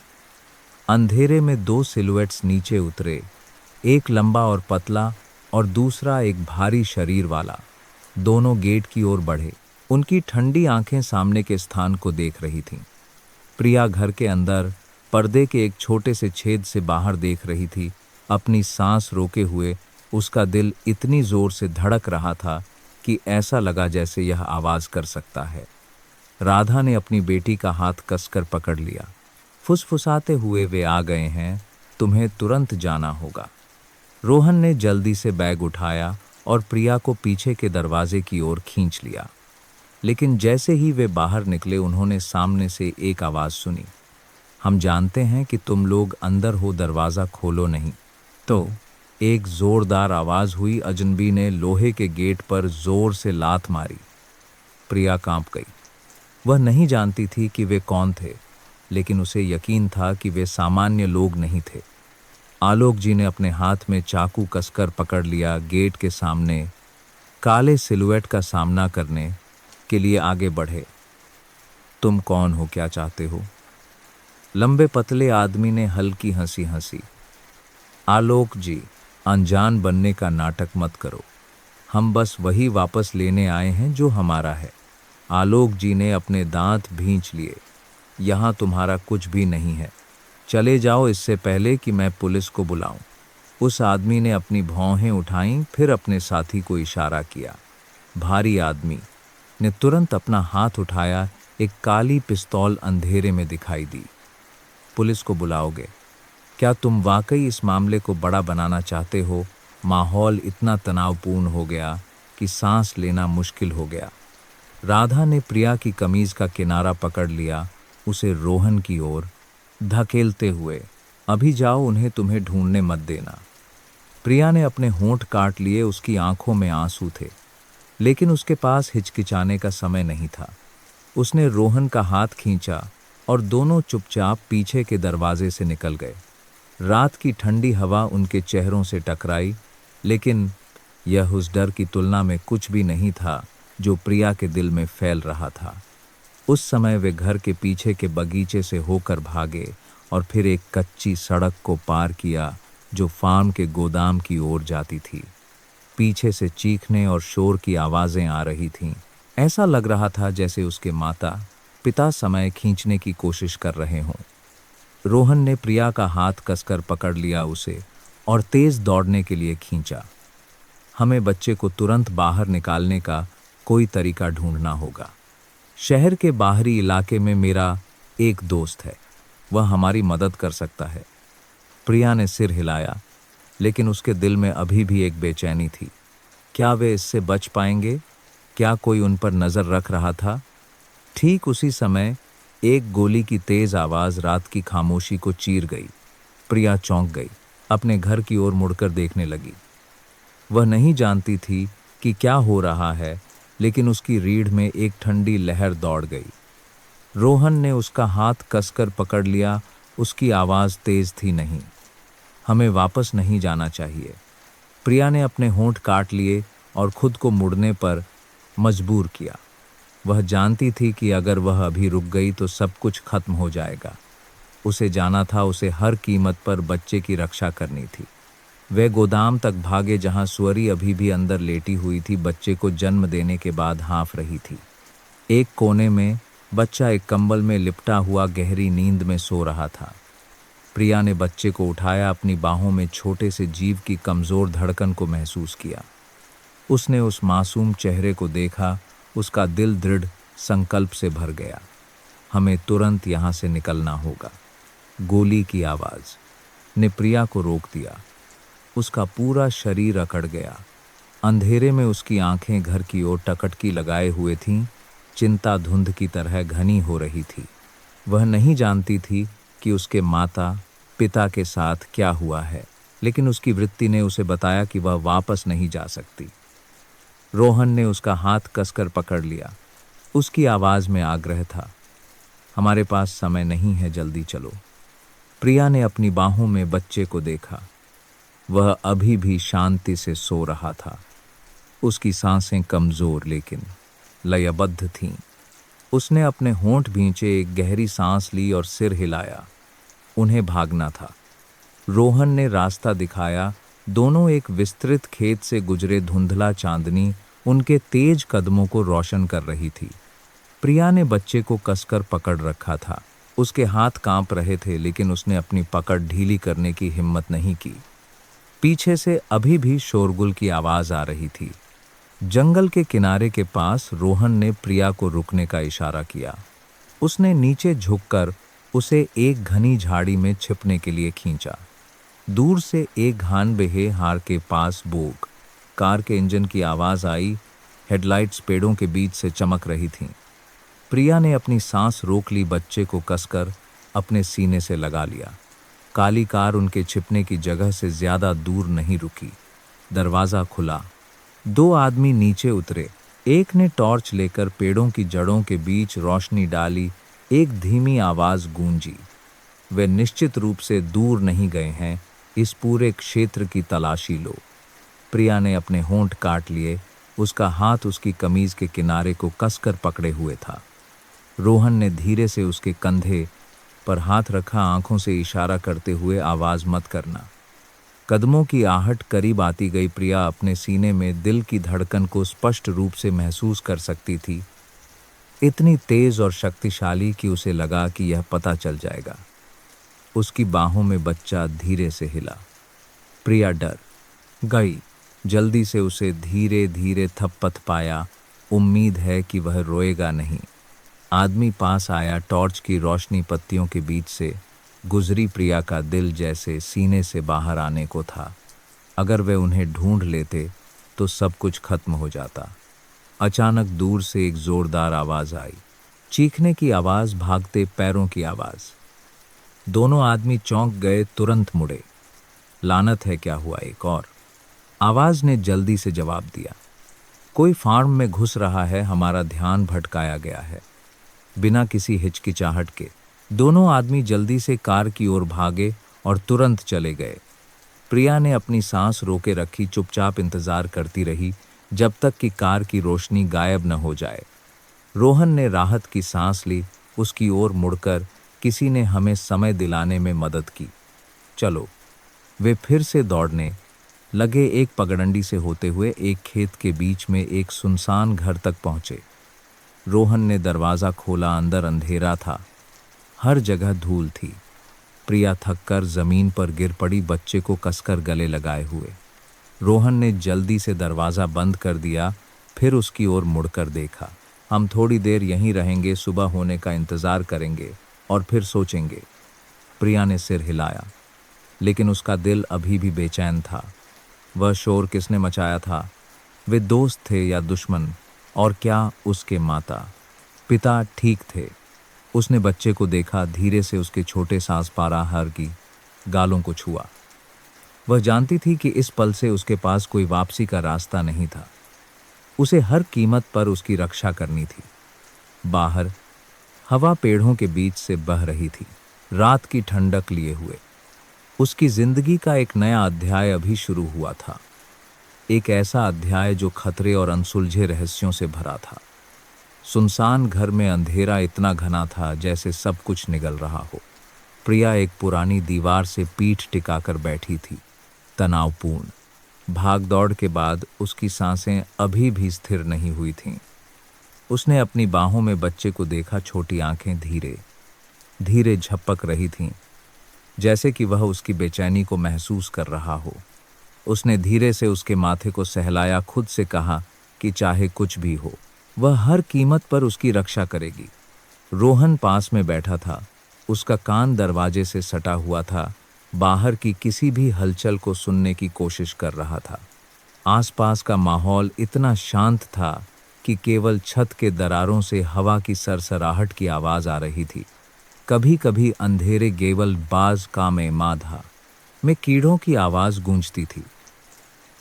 अंधेरे में दो सिलुएट्स नीचे उतरे, एक लंबा और पतला और दूसरा एक भारी शरीर वाला। दोनों गेट की ओर बढ़े। उनकी ठंडी आंखें सामने के स्थान को देख रही थीं। प्रिया घर के अंदर पर्दे के एक छोटे से छेद से बाहर देख रही थी। अपनी सांस रोके हुए उसका दिल इतनी जोर से धड़क रहा था कि ऐसा लगा जैसे यह आवाज कर सकता है। राधा ने अपनी बेटी का हाथ कसकर पकड़ लिया। फुसफुसाते हुए, वे आ गए हैं, तुम्हें तुरंत जाना होगा। रोहन ने जल्दी से बैग उठाया और प्रिया को पीछे के दरवाजे की ओर खींच लिया। लेकिन जैसे ही वे बाहर निकले, उन्होंने सामने से एक आवाज सुनी। हम जानते हैं कि तुम लोग अंदर हो, दरवाजा खोलो नहीं। तो एक जोरदार आवाज हुई। अजनबी ने लोहे के गेट पर जोर से लात मारी। प्रिया कांप गई। वह नहीं जानती थी कि वे कौन थे, लेकिन उसे यकीन था कि वे सामान्य लोग नहीं थे। आलोक जी ने अपने हाथ में चाकू कसकर पकड़ लिया। गेट के सामने काले सिलुएट का सामना करने के लिए आगे बढ़े। तुम कौन हो? क्या चाहते हो? लंबे पतले आदमी ने हल्की हंसी हंसी। आलोक जी, अनजान बनने का नाटक मत करो। हम बस वही वापस लेने आए हैं जो हमारा है। आलोक जी ने अपने दांत भींच लिए। यहाँ तुम्हारा कुछ भी नहीं है। चले जाओ इससे पहले कि मैं पुलिस को बुलाऊं। उस आदमी ने अपनी भौहें उठाईं, फिर अपने साथी को इशारा किया। भारी आदमी ने तुरंत अपना हाथ उठाया। एक काली पिस्तौल अंधेरे में दिखाई दी। पुलिस को बुलाओगे? क्या तुम वाकई इस मामले को बड़ा बनाना चाहते हो? माहौल इतना तनावपूर्ण हो गया कि सांस लेना मुश्किल हो गया। राधा ने प्रिया की कमीज का किनारा पकड़ लिया, उसे रोहन की ओर धकेलते हुए। अभी जाओ, उन्हें तुम्हें ढूंढने मत देना। प्रिया ने अपने होंठ काट लिए, उसकी आंखों में आंसू थे, लेकिन उसके पास हिचकिचाने का समय नहीं था। उसने रोहन का हाथ खींचा और दोनों चुपचाप पीछे के दरवाजे से निकल गए। रात की ठंडी हवा उनके चेहरों से टकराई, लेकिन यह उस डर की तुलना में कुछ भी नहीं था जो प्रिया के दिल में फैल रहा था। उस समय वे घर के पीछे के बगीचे से होकर भागे और फिर एक कच्ची सड़क को पार किया जो फार्म के गोदाम की ओर जाती थी। पीछे से चीखने और शोर की आवाज़ें आ रही थीं। ऐसा लग रहा था जैसे उसके माता पिता समय खींचने की कोशिश कर रहे हों। रोहन ने प्रिया का हाथ कसकर पकड़ लिया उसे और तेज दौड़ने के लिए खींचा। हमें बच्चे को तुरंत बाहर निकालने का कोई तरीका ढूंढना होगा। शहर के बाहरी इलाके में मेरा एक दोस्त है, वह हमारी मदद कर सकता है। प्रिया ने सिर हिलाया, लेकिन उसके दिल में अभी भी एक बेचैनी थी। क्या वे इससे बच पाएंगे? क्या कोई उन पर नज़र रख रहा था? ठीक उसी समय एक गोली की तेज आवाज़ रात की खामोशी को चीर गई। प्रिया चौंक गई, अपने घर की ओर मुड़कर देखने लगी। वह नहीं जानती थी कि क्या हो रहा है, लेकिन उसकी रीढ़ में एक ठंडी लहर दौड़ गई। रोहन ने उसका हाथ कसकर पकड़ लिया, उसकी आवाज़ तेज थी, नहीं, हमें वापस नहीं जाना चाहिए। प्रिया ने अपने होंठ काट लिए और खुद को मुड़ने पर मजबूर किया। वह जानती थी कि अगर वह अभी रुक गई तो सब कुछ खत्म हो जाएगा। उसे जाना था, उसे हर कीमत पर बच्चे की रक्षा करनी थी। वे गोदाम तक भागे जहां सुअरी अभी भी अंदर लेटी हुई थी, बच्चे को जन्म देने के बाद हाँफ रही थी। एक कोने में बच्चा एक कंबल में लिपटा हुआ गहरी नींद में सो रहा था। प्रिया ने बच्चे को उठाया, अपनी बाहों में छोटे से जीव की कमज़ोर धड़कन को महसूस किया। उसने उस मासूम चेहरे को देखा, उसका दिल दृढ़ संकल्प से भर गया। हमें तुरंत यहाँ से निकलना होगा। गोली की आवाज़ ने प्रिया को रोक दिया। उसका पूरा शरीर अकड़ गया। अंधेरे में उसकी आंखें घर की ओर टकटकी लगाए हुए थीं, चिंता धुंध की तरह घनी हो रही थी। वह नहीं जानती थी कि उसके माता पिता के साथ क्या हुआ है, लेकिन उसकी वृत्ति ने उसे बताया कि वह वापस नहीं जा सकती। रोहन ने उसका हाथ कसकर पकड़ लिया। उसकी आवाज़ में आग्रह था, हमारे पास समय नहीं है, जल्दी चलो। प्रिया ने अपनी बाहों में बच्चे को देखा। वह अभी भी शांति से सो रहा था। उसकी सांसें कमज़ोर लेकिन लयबद्ध थीं। उसने अपने होंठ भींचे, एक गहरी सांस ली और सिर हिलाया। उन्हें भागना था। रोहन ने रास्ता दिखाया। दोनों एक विस्तृत खेत से गुजरे। धुंधला चांदनी उनके तेज कदमों को रोशन कर रही थी। प्रिया ने बच्चे को कसकर पकड़ रखा था। उसके हाथ कांप रहे थे, लेकिन उसने अपनी पकड़ ढीली करने की हिम्मत नहीं की। पीछे से अभी भी शोरगुल की आवाज़ आ रही थी। जंगल के किनारे के पास रोहन ने प्रिया को रुकने का इशारा किया। उसने नीचे झुककर उसे एक घनी झाड़ी में छिपने के लिए खींचा। दूर से एक घानबेहे हार के पास बोग कार के इंजन की आवाज़ आई। हेडलाइट्स पेड़ों के बीच से चमक रही थीं। प्रिया ने अपनी सांस रोक ली, बच्चे को कसकर अपने सीने से लगा लिया। काली कार उनके छिपने की जगह से ज्यादा दूर नहीं रुकी। दरवाज़ा खुला। दो आदमी नीचे उतरे। एक ने टॉर्च लेकर पेड़ों की जड़ों के बीच रोशनी डाली। एक धीमी आवाज़ गूंजी, वे निश्चित रूप से दूर नहीं गए हैं, इस पूरे क्षेत्र की तलाशी लो। प्रिया ने अपने होंठ काट लिए। उसका हाथ उसकी कमीज के किनारे को कसकर पकड़े हुए था। रोहन ने धीरे से उसके कंधे पर हाथ रखा, आंखों से इशारा करते हुए, आवाज़ मत करना। कदमों की आहट करीब आती गई। प्रिया अपने सीने में दिल की धड़कन को स्पष्ट रूप से महसूस कर सकती थी, इतनी तेज और शक्तिशाली कि उसे लगा कि यह पता चल जाएगा। उसकी बाहों में बच्चा धीरे से हिला। प्रिया डर गई। जल्दी से उसे धीरे धीरे थपथ पाया। उम्मीद है कि वह रोएगा नहीं। आदमी पास आया। टॉर्च की रोशनी पत्तियों के बीच से गुजरी। प्रिया का दिल जैसे सीने से बाहर आने को था। अगर वे उन्हें ढूंढ लेते तो सब कुछ खत्म हो जाता। अचानक दूर से एक जोरदार आवाज आई। चीखने की आवाज, भागते पैरों की आवाज। दोनों आदमी चौंक गए, तुरंत मुड़े। लानत है, क्या हुआ? एक और आवाज ने जल्दी से जवाब दिया। कोई फार्म में घुस रहा है, हमारा ध्यान भटकाया गया है। बिना किसी हिचकिचाहट के दोनों आदमी जल्दी से कार की ओर भागे और तुरंत चले गए। प्रिया ने अपनी सांस रोके रखी, चुपचाप इंतजार करती रही जब तक कि कार की रोशनी गायब न हो जाए। रोहन ने राहत की सांस ली। उसकी ओर मुड़कर, किसी ने हमें समय दिलाने में मदद की, चलो। वे फिर से दौड़ने लगे। एक पगडंडी से होते हुए एक खेत के बीच में एक सुनसान घर तक पहुंचे। रोहन ने दरवाज़ा खोला। अंदर अंधेरा था, हर जगह धूल थी। प्रिया थककर जमीन पर गिर पड़ी, बच्चे को कसकर गले लगाए हुए। रोहन ने जल्दी से दरवाज़ा बंद कर दिया, फिर उसकी ओर मुड़कर देखा। हम थोड़ी देर यहीं रहेंगे, सुबह होने का इंतज़ार करेंगे और फिर सोचेंगे। प्रिया ने सिर हिलाया, लेकिन उसका दिल अभी भी बेचैन था। वह शोर किसने मचाया था? वे दोस्त थे या दुश्मन? और क्या उसके माता पिता ठीक थे? उसने बच्चे को देखा, धीरे से उसके छोटे सांस पाराहार की गालों को छुआ। वह जानती थी कि इस पल से उसके पास कोई वापसी का रास्ता नहीं था। उसे हर कीमत पर उसकी रक्षा करनी थी। बाहर हवा पेड़ों के बीच से बह रही थी, रात की ठंडक लिए हुए। उसकी जिंदगी का एक नया अध्याय अभी शुरू हुआ था। एक ऐसा अध्याय जो खतरे और अनसुलझे रहस्यों से भरा था। सुनसान घर में अंधेरा इतना घना था जैसे सब कुछ निगल रहा हो। प्रिया एक पुरानी दीवार से पीठ टिकाकर बैठी थी, तनावपूर्ण। भागदौड़ के बाद उसकी सांसें अभी भी स्थिर नहीं हुई थीं। उसने अपनी बाहों में बच्चे को देखा। छोटी आंखें धीरे धीरे झपक रही थीं, जैसे कि वह उसकी बेचैनी को महसूस कर रहा हो। उसने धीरे से उसके माथे को सहलाया, खुद से कहा कि चाहे कुछ भी हो, वह हर कीमत पर उसकी रक्षा करेगी। रोहन पास में बैठा था, उसका कान दरवाजे से सटा हुआ था, बाहर की किसी भी हलचल को सुनने की कोशिश कर रहा था। आसपास का माहौल इतना शांत था कि केवल छत के दरारों से हवा की सरसराहट की आवाज़ आ रही थी। कभी कभी अंधेरे गेवल बाज का में माधा में कीड़ों की आवाज़ गूंजती थी।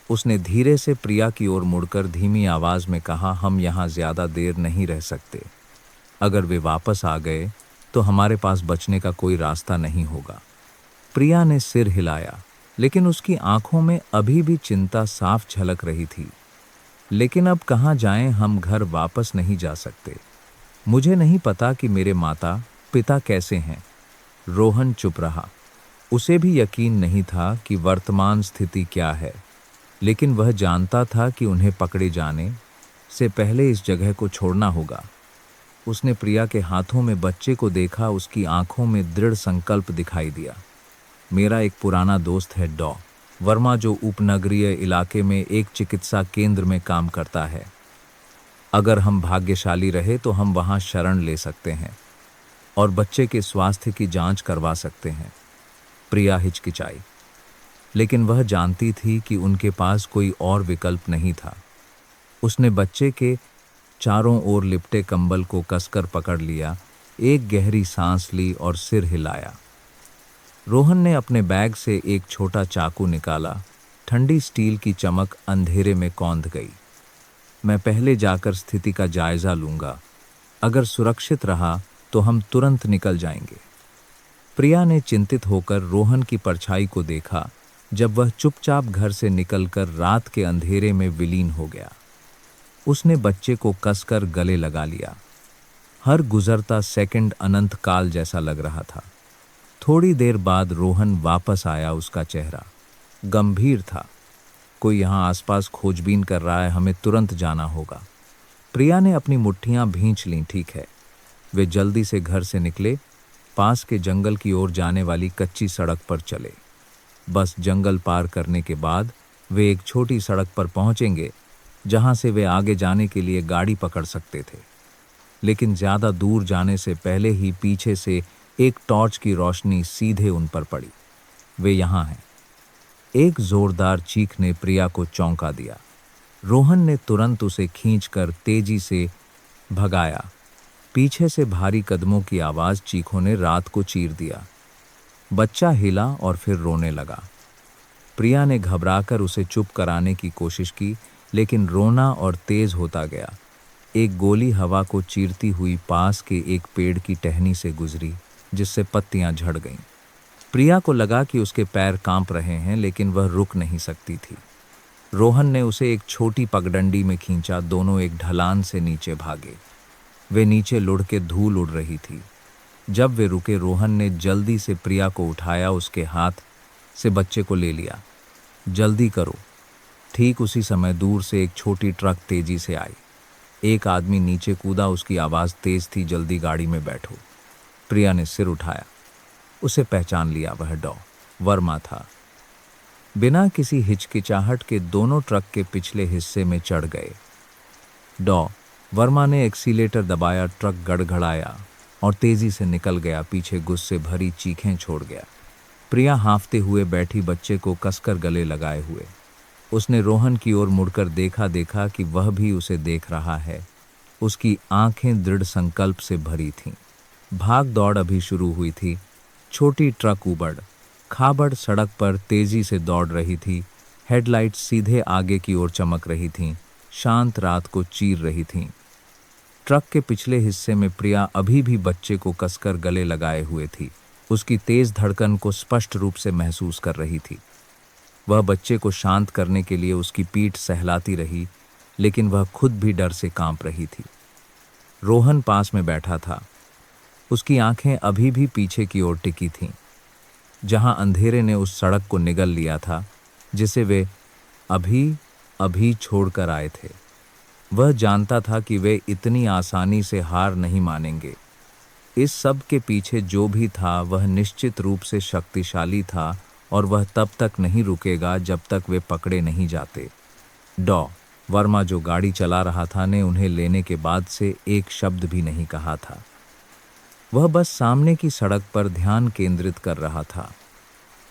उसने धीरे से प्रिया की ओर मुड़कर धीमी आवाज़ में कहा, हम यहाँ ज़्यादा देर नहीं रह सकते। अगर वे वापस आ गए तो हमारे पास बचने का कोई रास्ता नहीं होगा। प्रिया ने सिर हिलाया, लेकिन उसकी आंखों में अभी भी चिंता साफ झलक रही थी। लेकिन अब कहाँ जाएं? हम घर वापस नहीं जा सकते। मुझे नहीं पता कि मेरे माता पिता कैसे हैं। रोहन चुप रहा। उसे भी यकीन नहीं था कि वर्तमान स्थिति क्या है, लेकिन वह जानता था कि उन्हें पकड़े जाने से पहले इस जगह को छोड़ना होगा। उसने प्रिया के हाथों में बच्चे को देखा, उसकी आंखों में दृढ़ संकल्प दिखाई दिया। मेरा एक पुराना दोस्त है डॉ वर्मा, जो उपनगरीय इलाके में एक चिकित्सा केंद्र में काम करता है। अगर हम भाग्यशाली रहे तो हम वहां शरण ले सकते हैं और बच्चे के स्वास्थ्य की जांच करवा सकते हैं। प्रिया हिचकिचाई, लेकिन वह जानती थी कि उनके पास कोई और विकल्प नहीं था। उसने बच्चे के चारों ओर लिपटे कंबल को कसकर पकड़ लिया, एक गहरी सांस ली और सिर हिलाया। रोहन ने अपने बैग से एक छोटा चाकू निकाला। ठंडी स्टील की चमक अंधेरे में कौंध गई। मैं पहले जाकर स्थिति का जायजा लूंगा। अगर सुरक्षित रहा तो हम तुरंत निकल जाएंगे। प्रिया ने चिंतित होकर रोहन की परछाई को देखा जब वह चुपचाप घर से निकलकर रात के अंधेरे में विलीन हो गया। उसने बच्चे को कसकर गले लगा लिया। हर गुजरता सेकंड अनंत काल जैसा लग रहा था। थोड़ी देर बाद रोहन वापस आया। उसका चेहरा गंभीर था। कोई यहाँ आसपास खोजबीन कर रहा है, हमें तुरंत जाना होगा। प्रिया ने अपनी मुट्ठियां भींच लीं। ठीक है। वे जल्दी से घर से निकले। पास के जंगल की ओर जाने वाली कच्ची सड़क पर चले। बस जंगल पार करने के बाद वे एक छोटी सड़क पर पहुंचेंगे जहां से वे आगे जाने के लिए गाड़ी पकड़ सकते थे। लेकिन ज्यादा दूर जाने से पहले ही पीछे से एक टॉर्च की रोशनी सीधे उन पर पड़ी। वे यहाँ हैं। एक जोरदार चीख ने प्रिया को चौंका दिया। रोहन ने तुरंत उसे खींचकर तेजी से भगाया। पीछे से भारी कदमों की आवाज चीखों ने रात को चीर दिया। बच्चा हिला और फिर रोने लगा। प्रिया ने घबराकर उसे चुप कराने की कोशिश की, लेकिन रोना और तेज होता गया। एक गोली हवा को चीरती हुई पास के एक पेड़ की टहनी से गुजरी, जिससे पत्तियां झड़ गईं। प्रिया को लगा कि उसके पैर कांप रहे हैं, लेकिन वह रुक नहीं सकती थी। रोहन ने उसे एक छोटी पगडंडी में खींचा। दोनों एक ढलान से नीचे भागे। वे नीचे लुढ़ के धूल उड़ रही थी। जब वे रुके, रोहन ने जल्दी से प्रिया को उठाया, उसके हाथ से बच्चे को ले लिया। जल्दी करो। ठीक उसी समय दूर से एक छोटी ट्रक तेजी से आई। एक आदमी नीचे कूदा। उसकी आवाज़ तेज थी, जल्दी गाड़ी में बैठो। प्रिया ने सिर उठाया। उसे पहचान लिया। वह डॉ वर्मा था। बिना किसी हिचकिचाहट के दोनों ट्रक के पिछले हिस्से में चढ़ गए। डॉ वर्मा ने एक्सीलेटर दबाया। ट्रक गड़गड़ाया और तेजी से निकल गया। पीछे गुस्से भरी चीखें छोड़ गया। प्रिया हाँफते हुए बैठी, बच्चे को कसकर गले लगाए हुए। उसने रोहन की ओर मुड़कर देखा कि वह भी उसे देख रहा है। उसकी आंखें दृढ़ संकल्प से भरी थीं। भाग दौड़ अभी शुरू हुई थी। छोटी ट्रक उबड़ खाबड़ सड़क पर तेजी से दौड़ रही थी। हेडलाइट्स सीधे आगे की ओर चमक रही थीं, शांत रात को चीर रही थीं। ट्रक के पिछले हिस्से में प्रिया अभी भी बच्चे को कसकर गले लगाए हुए थी। उसकी तेज धड़कन को स्पष्ट रूप से महसूस कर रही थी। वह बच्चे को शांत करने के लिए उसकी पीठ सहलाती रही, लेकिन वह खुद भी डर से कांप रही थी। रोहन पास में बैठा था। उसकी आंखें अभी भी पीछे की ओर टिकी थीं, जहां अंधेरे ने उस सड़क को निगल लिया था जिसे वे अभी अभी छोड़कर आए थे। वह जानता था कि वे इतनी आसानी से हार नहीं मानेंगे। इस सब के पीछे जो भी था वह निश्चित रूप से शक्तिशाली था, और वह तब तक नहीं रुकेगा जब तक वे पकड़े नहीं जाते। डॉ वर्मा, जो गाड़ी चला रहा था, ने उन्हें लेने के बाद से एक शब्द भी नहीं कहा था। वह बस सामने की सड़क पर ध्यान केंद्रित कर रहा था,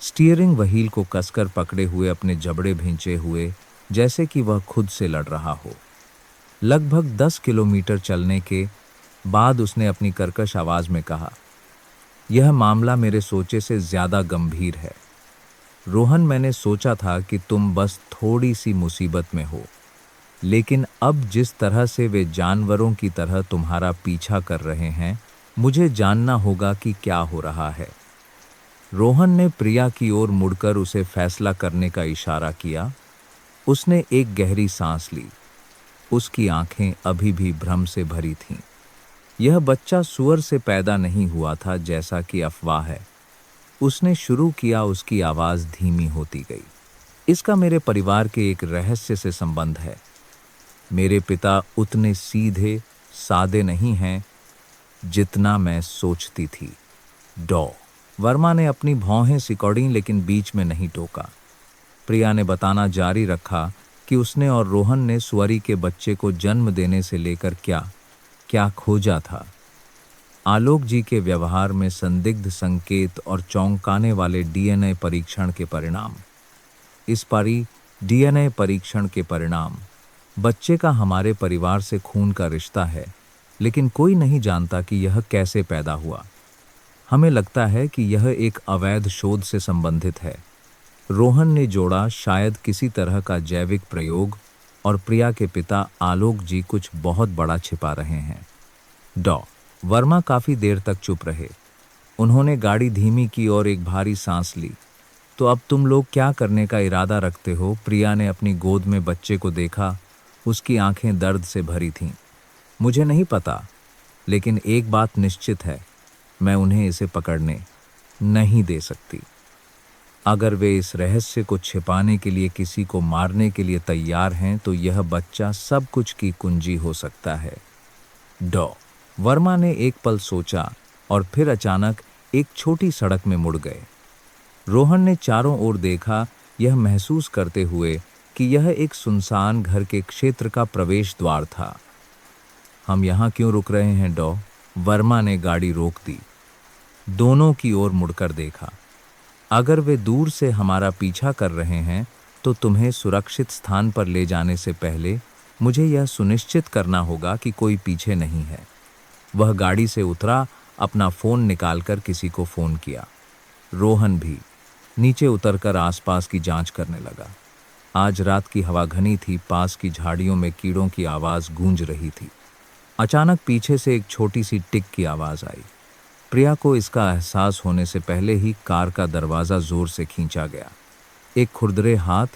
स्टीयरिंग व्हील को कसकर पकड़े हुए, अपने जबड़े भींचे हुए, जैसे कि वह खुद से लड़ रहा हो। लगभग 10 किलोमीटर चलने के बाद उसने अपनी कर्कश आवाज में कहा, यह मामला मेरे सोचे से ज्यादा गंभीर है। रोहन, मैंने सोचा था कि तुम बस थोड़ी सी मुसीबत में हो, लेकिन अब जिस तरह से वे जानवरों की तरह तुम्हारा पीछा कर रहे हैं, मुझे जानना होगा कि क्या हो रहा है। रोहन ने प्रिया की ओर मुड़कर उसे फैसला करने का इशारा किया। उसने एक गहरी सांस ली। उसकी आंखें अभी भी भ्रम से भरी थीं। यह बच्चा सुअर से पैदा नहीं हुआ था, जैसा कि अफवाह है। उसने शुरू किया। उसकी आवाज धीमी होती गई। इसका मेरे परिवार के एक रहस्य से संबंध है। मेरे पिता उतने सीधे सादे नहीं हैं जितना मैं सोचती थी। डॉ वर्मा ने अपनी भौहें सिकोड़ी, लेकिन बीच में नहीं टोका। प्रिया ने बताना जारी रखा कि उसने और रोहन ने सुअरी के बच्चे को जन्म देने से लेकर क्या क्या खोजा था। आलोक जी के व्यवहार में संदिग्ध संकेत और चौंकाने वाले डीएनए परीक्षण के परिणाम। इस पारी डीएनए परीक्षण के परिणाम। बच्चे का हमारे परिवार से खून का रिश्ता है, लेकिन कोई नहीं जानता कि यह कैसे पैदा हुआ। हमें लगता है कि यह एक अवैध शोध से संबंधित है। रोहन ने जोड़ा, शायद किसी तरह का जैविक प्रयोग, और प्रिया के पिता आलोक जी कुछ बहुत बड़ा छिपा रहे हैं। डॉ वर्मा काफी देर तक चुप रहे। उन्होंने गाड़ी धीमी की और एक भारी सांस ली। तो अब तुम लोग क्या करने का इरादा रखते हो? प्रिया ने अपनी गोद में बच्चे को देखा। उसकी आंखें दर्द से भरी थीं। मुझे नहीं पता, लेकिन एक बात निश्चित है, मैं उन्हें इसे पकड़ने नहीं दे सकती। अगर वे इस रहस्य को छिपाने के लिए किसी को मारने के लिए तैयार हैं, तो यह बच्चा सब कुछ की कुंजी हो सकता है। डॉ वर्मा ने एक पल सोचा और फिर अचानक एक छोटी सड़क में मुड़ गए। रोहन ने चारों ओर देखा, यह महसूस करते हुए कि यह एक सुनसान घर के क्षेत्र का प्रवेश द्वार था। हम यहाँ क्यों रुक रहे हैं डॉ? वर्मा ने गाड़ी रोक दी। दोनों की ओर मुड़कर देखा। अगर वे दूर से हमारा पीछा कर रहे हैं तो तुम्हें सुरक्षित स्थान पर ले जाने से पहले मुझे यह सुनिश्चित करना होगा कि कोई पीछे नहीं है। वह गाड़ी से उतरा, अपना फोन निकालकर किसी को फोन किया। रोहन भी नीचे उतरकर आसपास की जांच करने लगा। आज रात की हवा घनी थी, पास की झाड़ियों में कीड़ों की आवाज गूंज रही थी। अचानक पीछे से एक छोटी सी टिक की आवाज आई। प्रिया को इसका एहसास होने से पहले ही कार का दरवाजा जोर से खींचा गया। एक खुरदरे हाथ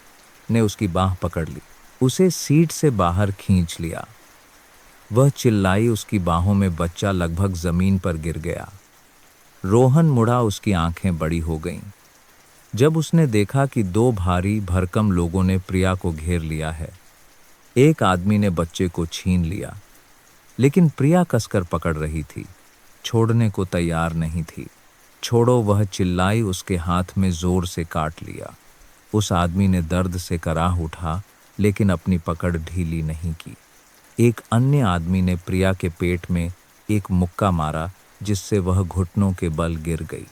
ने उसकी बाह पकड़ ली, उसे सीट से बाहर खींच लिया। वह चिल्लाई, उसकी बाहों में बच्चा लगभग जमीन पर गिर गया। रोहन मुड़ा, उसकी आंखें बड़ी हो गईं जब उसने देखा कि दो भारी भरकम लोगों ने प्रिया को घेर लिया है। एक आदमी ने बच्चे को छीन लिया, लेकिन प्रिया कसकर पकड़ रही थी, छोड़ने को तैयार नहीं थी। छोड़ो, वह चिल्लाई, उसके हाथ में जोर से काट लिया। उस आदमी ने दर्द से कराह उठा, लेकिन अपनी पकड़ ढीली नहीं की। एक अन्य आदमी ने प्रिया के पेट में एक मुक्का मारा, जिससे वह घुटनों के बल गिर गई।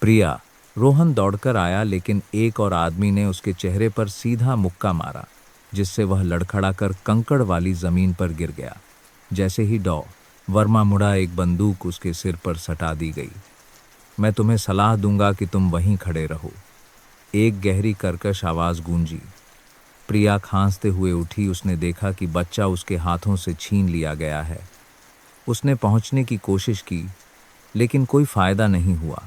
प्रिया! रोहन दौड़कर आया, लेकिन एक और आदमी ने उसके चेहरे पर सीधा मुक्का मारा, जिससे वह लड़खड़ाकर कंकड़ वाली जमीन पर गिर गया। जैसे ही डॉ. वर्मा मुड़ा, एक बंदूक उसके सिर पर सटा दी गई। मैं तुम्हें सलाह दूंगा कि तुम वहीं खड़े रहो। एक गहरी कर्कश आवाज गूंजी। प्रिया खांसते हुए उठी। उसने देखा कि बच्चा उसके हाथों से छीन लिया गया है। उसने पहुंचने की कोशिश की, लेकिन कोई फायदा नहीं हुआ।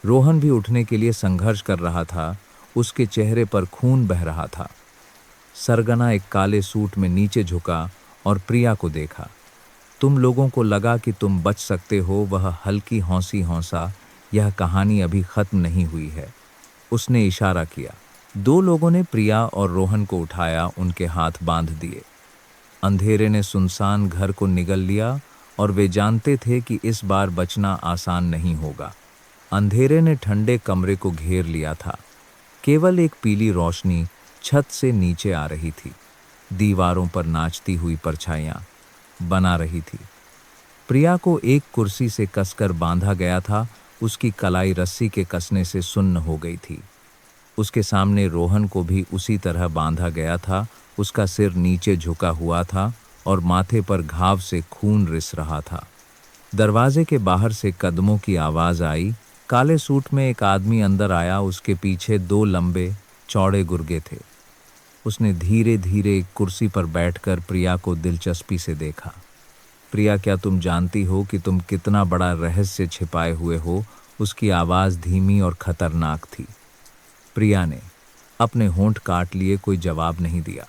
रोहन भी उठने के लिए संघर्ष कर रहा था, उसके चेहरे पर खून बह रहा था। सरगना एक काले सूट में नीचे झुका और प्रिया को देखा। तुम लोगों को लगा कि तुम बच सकते हो, वह हल्की हौंसी हौंसा, यह कहानी अभी खत्म नहीं हुई है। उसने इशारा किया। दो लोगों ने प्रिया और रोहन को उठाया, उनके हाथ बांध दिए। अंधेरे ने सुनसान घर को निगल लिया और वे जानते थे कि इस बार बचना आसान नहीं होगा। अंधेरे ने ठंडे कमरे को घेर लिया था। केवल एक पीली रोशनी छत से नीचे आ रही थी। दीवारों पर नाचती हुई परछाइयां बना रही थी। प्रिया को एक कुर्सी से कसकर बांधा गया था, उसकी कलाई रस्सी के कसने से सुन्न हो गई थी। उसके सामने रोहन को भी उसी तरह बांधा गया था, उसका सिर नीचे झुका हुआ था और माथे पर घाव से खून रिस रहा था। दरवाजे के बाहर से कदमों की आवाज आई। काले सूट में एक आदमी अंदर आया, उसके पीछे दो लंबे चौड़े गुर्गे थे। उसने धीरे धीरे एक कुर्सी पर बैठकर प्रिया को दिलचस्पी से देखा। प्रिया, क्या तुम जानती हो कि तुम कितना बड़ा रहस्य छिपाए हुए हो? उसकी आवाज धीमी और खतरनाक थी। प्रिया ने अपने होंठ काट लिए, कोई जवाब नहीं दिया।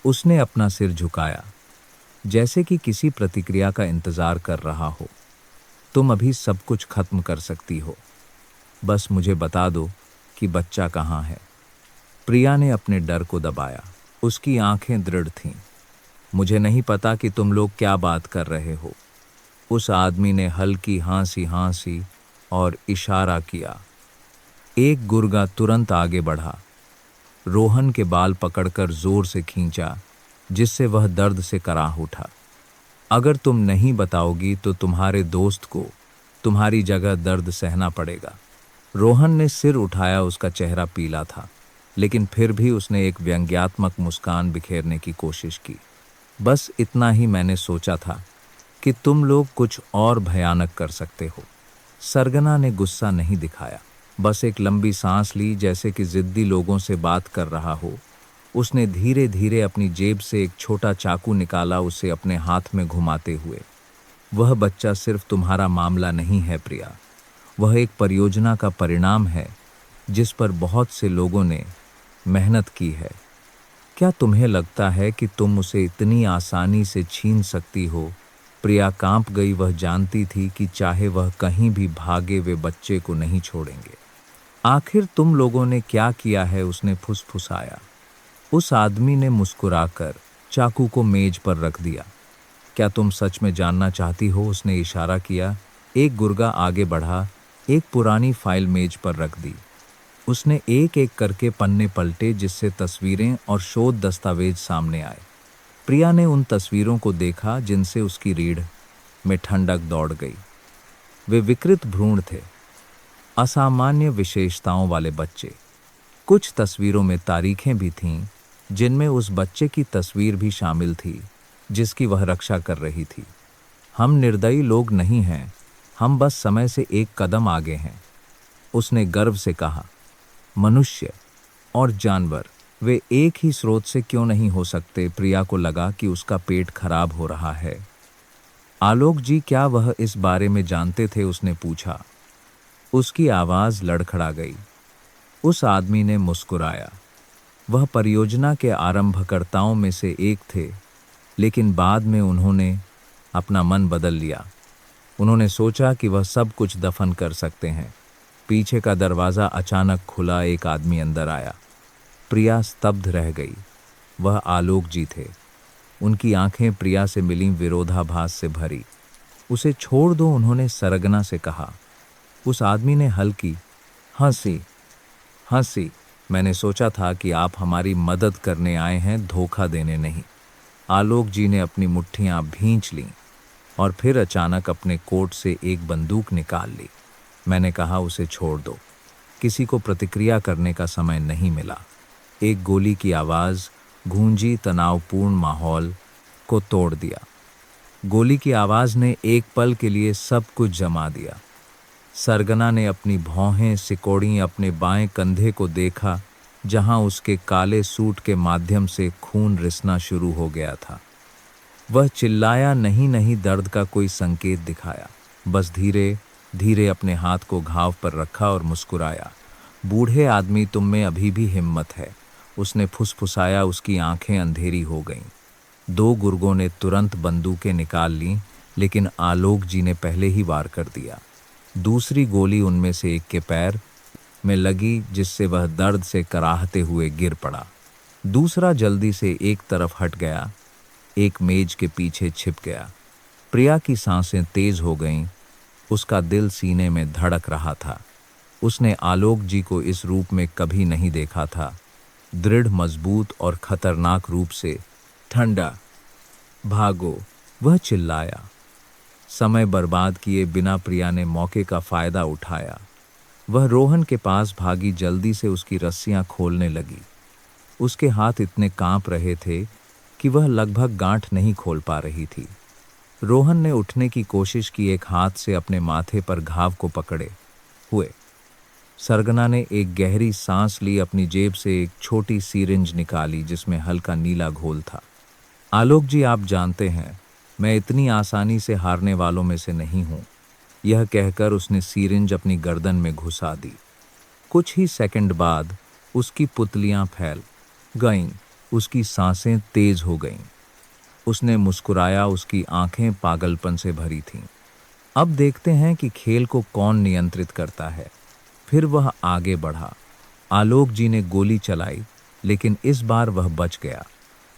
उसने अपना सिर झुकाया, जैसे कि किसी प्रतिक्रिया का इंतजार कर रहा हो। तुम अभी सब कुछ खत्म कर सकती हो, बस मुझे बता दो कि बच्चा कहाँ है। प्रिया ने अपने डर को दबाया, उसकी आंखें दृढ़ थीं। मुझे नहीं पता कि तुम लोग क्या बात कर रहे हो। उस आदमी ने हल्की हंसी और इशारा किया। एक गुर्गा तुरंत आगे बढ़ा, रोहन के बाल पकड़कर जोर से खींचा, जिससे वह दर्द से कराह उठा। अगर तुम नहीं बताओगी तो तुम्हारे दोस्त को तुम्हारी जगह दर्द सहना पड़ेगा। रोहन ने सिर उठाया, उसका चेहरा पीला था, लेकिन फिर भी उसने एक व्यंग्यात्मक मुस्कान बिखेरने की कोशिश की। बस इतना ही मैंने सोचा था कि तुम लोग कुछ और भयानक कर सकते हो। सरगना ने गुस्सा नहीं दिखाया, बस एक लंबी सांस ली, जैसे कि जिद्दी लोगों से बात कर रहा हो। उसने धीरे धीरे अपनी जेब से एक छोटा चाकू निकाला, उसे अपने हाथ में घुमाते हुए। वह बच्चा सिर्फ तुम्हारा मामला नहीं है प्रिया, वह एक परियोजना का परिणाम है जिस पर बहुत से लोगों ने मेहनत की है। क्या तुम्हें लगता है कि तुम उसे इतनी आसानी से छीन सकती हो? प्रिया कांप गई, वह जानती थी कि चाहे वह कहीं भी भागे, वे बच्चे को नहीं छोड़ेंगे। आखिर तुम लोगों ने क्या किया है? उसने फुसफुसाया। उस आदमी ने मुस्कुराकर चाकू को मेज पर रख दिया। क्या तुम सच में जानना चाहती हो? उसने इशारा किया। एक गुर्गा आगे बढ़ा, एक पुरानी फाइल मेज पर रख दी। उसने एक एक करके पन्ने पलटे जिससे तस्वीरें और शोध दस्तावेज सामने आए। प्रिया ने उन तस्वीरों को देखा जिनसे उसकी रीढ़ में ठंडक दौड़ गई। वे विकृत भ्रूण थे, असामान्य विशेषताओं वाले बच्चे। कुछ तस्वीरों में तारीखें भी थीं, जिनमें उस बच्चे की तस्वीर भी शामिल थी जिसकी वह रक्षा कर रही थी। हम निर्दयी लोग नहीं हैं, हम बस समय से एक कदम आगे हैं, उसने गर्व से कहा। मनुष्य और जानवर वे एक ही स्रोत से क्यों नहीं हो सकते? प्रिया को लगा कि उसका पेट खराब हो रहा है। आलोक जी, क्या वह इस बारे में जानते थे? उसने पूछा। उसकी आवाज लड़खड़ा गई। उस आदमी ने मुस्कुराया। वह परियोजना के आरंभकर्ताओं में से एक थे, लेकिन बाद में उन्होंने अपना मन बदल लिया। उन्होंने सोचा कि वह सब कुछ दफन कर सकते हैं। पीछे का दरवाज़ा अचानक खुला, एक आदमी अंदर आया। प्रिया स्तब्ध रह गई। वह आलोक जी थे। उनकी आंखें प्रिया से मिलीं, विरोधाभास से भरी। उसे छोड़ दो, उन्होंने सरगना से कहा। उस आदमी ने हल्की हंसी। मैंने सोचा था कि आप हमारी मदद करने आए हैं, धोखा देने नहीं। आलोक जी ने अपनी मुट्ठियां भींच लीं और फिर अचानक अपने कोट से एक बंदूक निकाल ली। मैंने कहा, उसे छोड़ दो। किसी को प्रतिक्रिया करने का समय नहीं मिला। एक गोली की आवाज़ गूंजी, तनावपूर्ण माहौल को तोड़ दिया। गोली की आवाज़ ने एक पल के लिए सब कुछ जमा दिया। सरगना ने अपनी भौहें सिकोड़ी, अपने बाएं कंधे को देखा जहां उसके काले सूट के माध्यम से खून रिसना शुरू हो गया था। वह चिल्लाया नहीं, दर्द का कोई संकेत दिखाया। बस धीरे धीरे अपने हाथ को घाव पर रखा और मुस्कुराया। बूढ़े आदमी, तुम में अभी भी हिम्मत है, उसने फुसफुसाया। उसकी आंखें अंधेरी हो गईं। दो गुर्गों ने तुरंत बंदूकें निकाल लीं, लेकिन आलोक जी ने पहले ही वार कर दिया। दूसरी गोली उनमें से एक के पैर में लगी, जिससे वह दर्द से कराहते हुए गिर पड़ा। दूसरा जल्दी से एक तरफ हट गया, एक मेज के पीछे छिप गया। प्रिया की सांसें तेज हो गईं। उसका दिल सीने में धड़क रहा था। उसने आलोक जी को इस रूप में कभी नहीं देखा था। दृढ़, मजबूत और खतरनाक रूप से। ठंडा, भागो, वह चिल्लाया। समय बर्बाद किए बिना प्रिया ने मौके का फायदा उठाया। वह रोहन के पास भागी, जल्दी से उसकी रस्सियां खोलने लगी। उसके हाथ इतने कांप रहे थे कि वह लगभग गांठ नहीं खोल पा रही थी। रोहन ने उठने की कोशिश की, एक हाथ से अपने माथे पर घाव को पकड़े हुए। सरगना ने एक गहरी सांस ली, अपनी जेब से एक छोटी सीरिंज निकाली जिसमें हल्का नीला घोल था। आलोक जी, आप जानते हैं, मैं इतनी आसानी से हारने वालों में से नहीं हूं। यह कहकर उसने सीरिंज अपनी गर्दन में घुसा दी। कुछ ही सेकंड बाद उसकी पुतलियां फैल गईं, उसकी सांसें तेज हो गईं। उसने मुस्कुराया, उसकी आंखें पागलपन से भरी थीं। अब देखते हैं कि खेल को कौन नियंत्रित करता है। फिर वह आगे बढ़ा। आलोक जी ने गोली चलाई, लेकिन इस बार वह बच गया।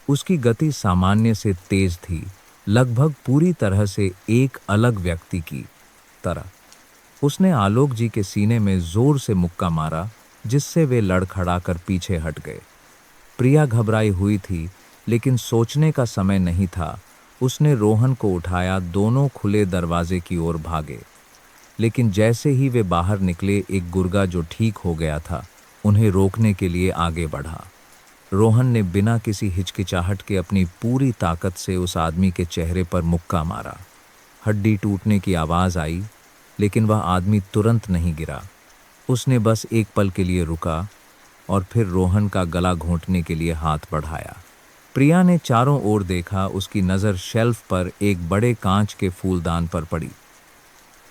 उसकी गति सामान्य से तेज थी, लगभग पूरी तरह से एक अलग व्यक्ति की तरह। उसने आलोक जी के सीने में जोर से मुक्का मारा, जिससे वे लड़खड़ाकर पीछे हट गए। प्रिया घबराई हुई थी, लेकिन सोचने का समय नहीं था। उसने रोहन को उठाया, दोनों खुले दरवाजे की ओर भागे। लेकिन जैसे ही वे बाहर निकले, एक गुर्गा जो ठीक हो गया था, उन्हें रोकने के लिए आगे बढ़ा। रोहन ने बिना किसी हिचकिचाहट के अपनी पूरी ताकत से उस आदमी के चेहरे पर मुक्का मारा। हड्डी टूटने की आवाज़ आई, लेकिन वह आदमी तुरंत नहीं गिरा। उसने बस एक पल के लिए रुका और फिर रोहन का गला घोंटने के लिए हाथ बढ़ाया। प्रिया ने चारों ओर देखा। उसकी नज़र शेल्फ पर एक बड़े कांच के फूलदान पर पड़ी।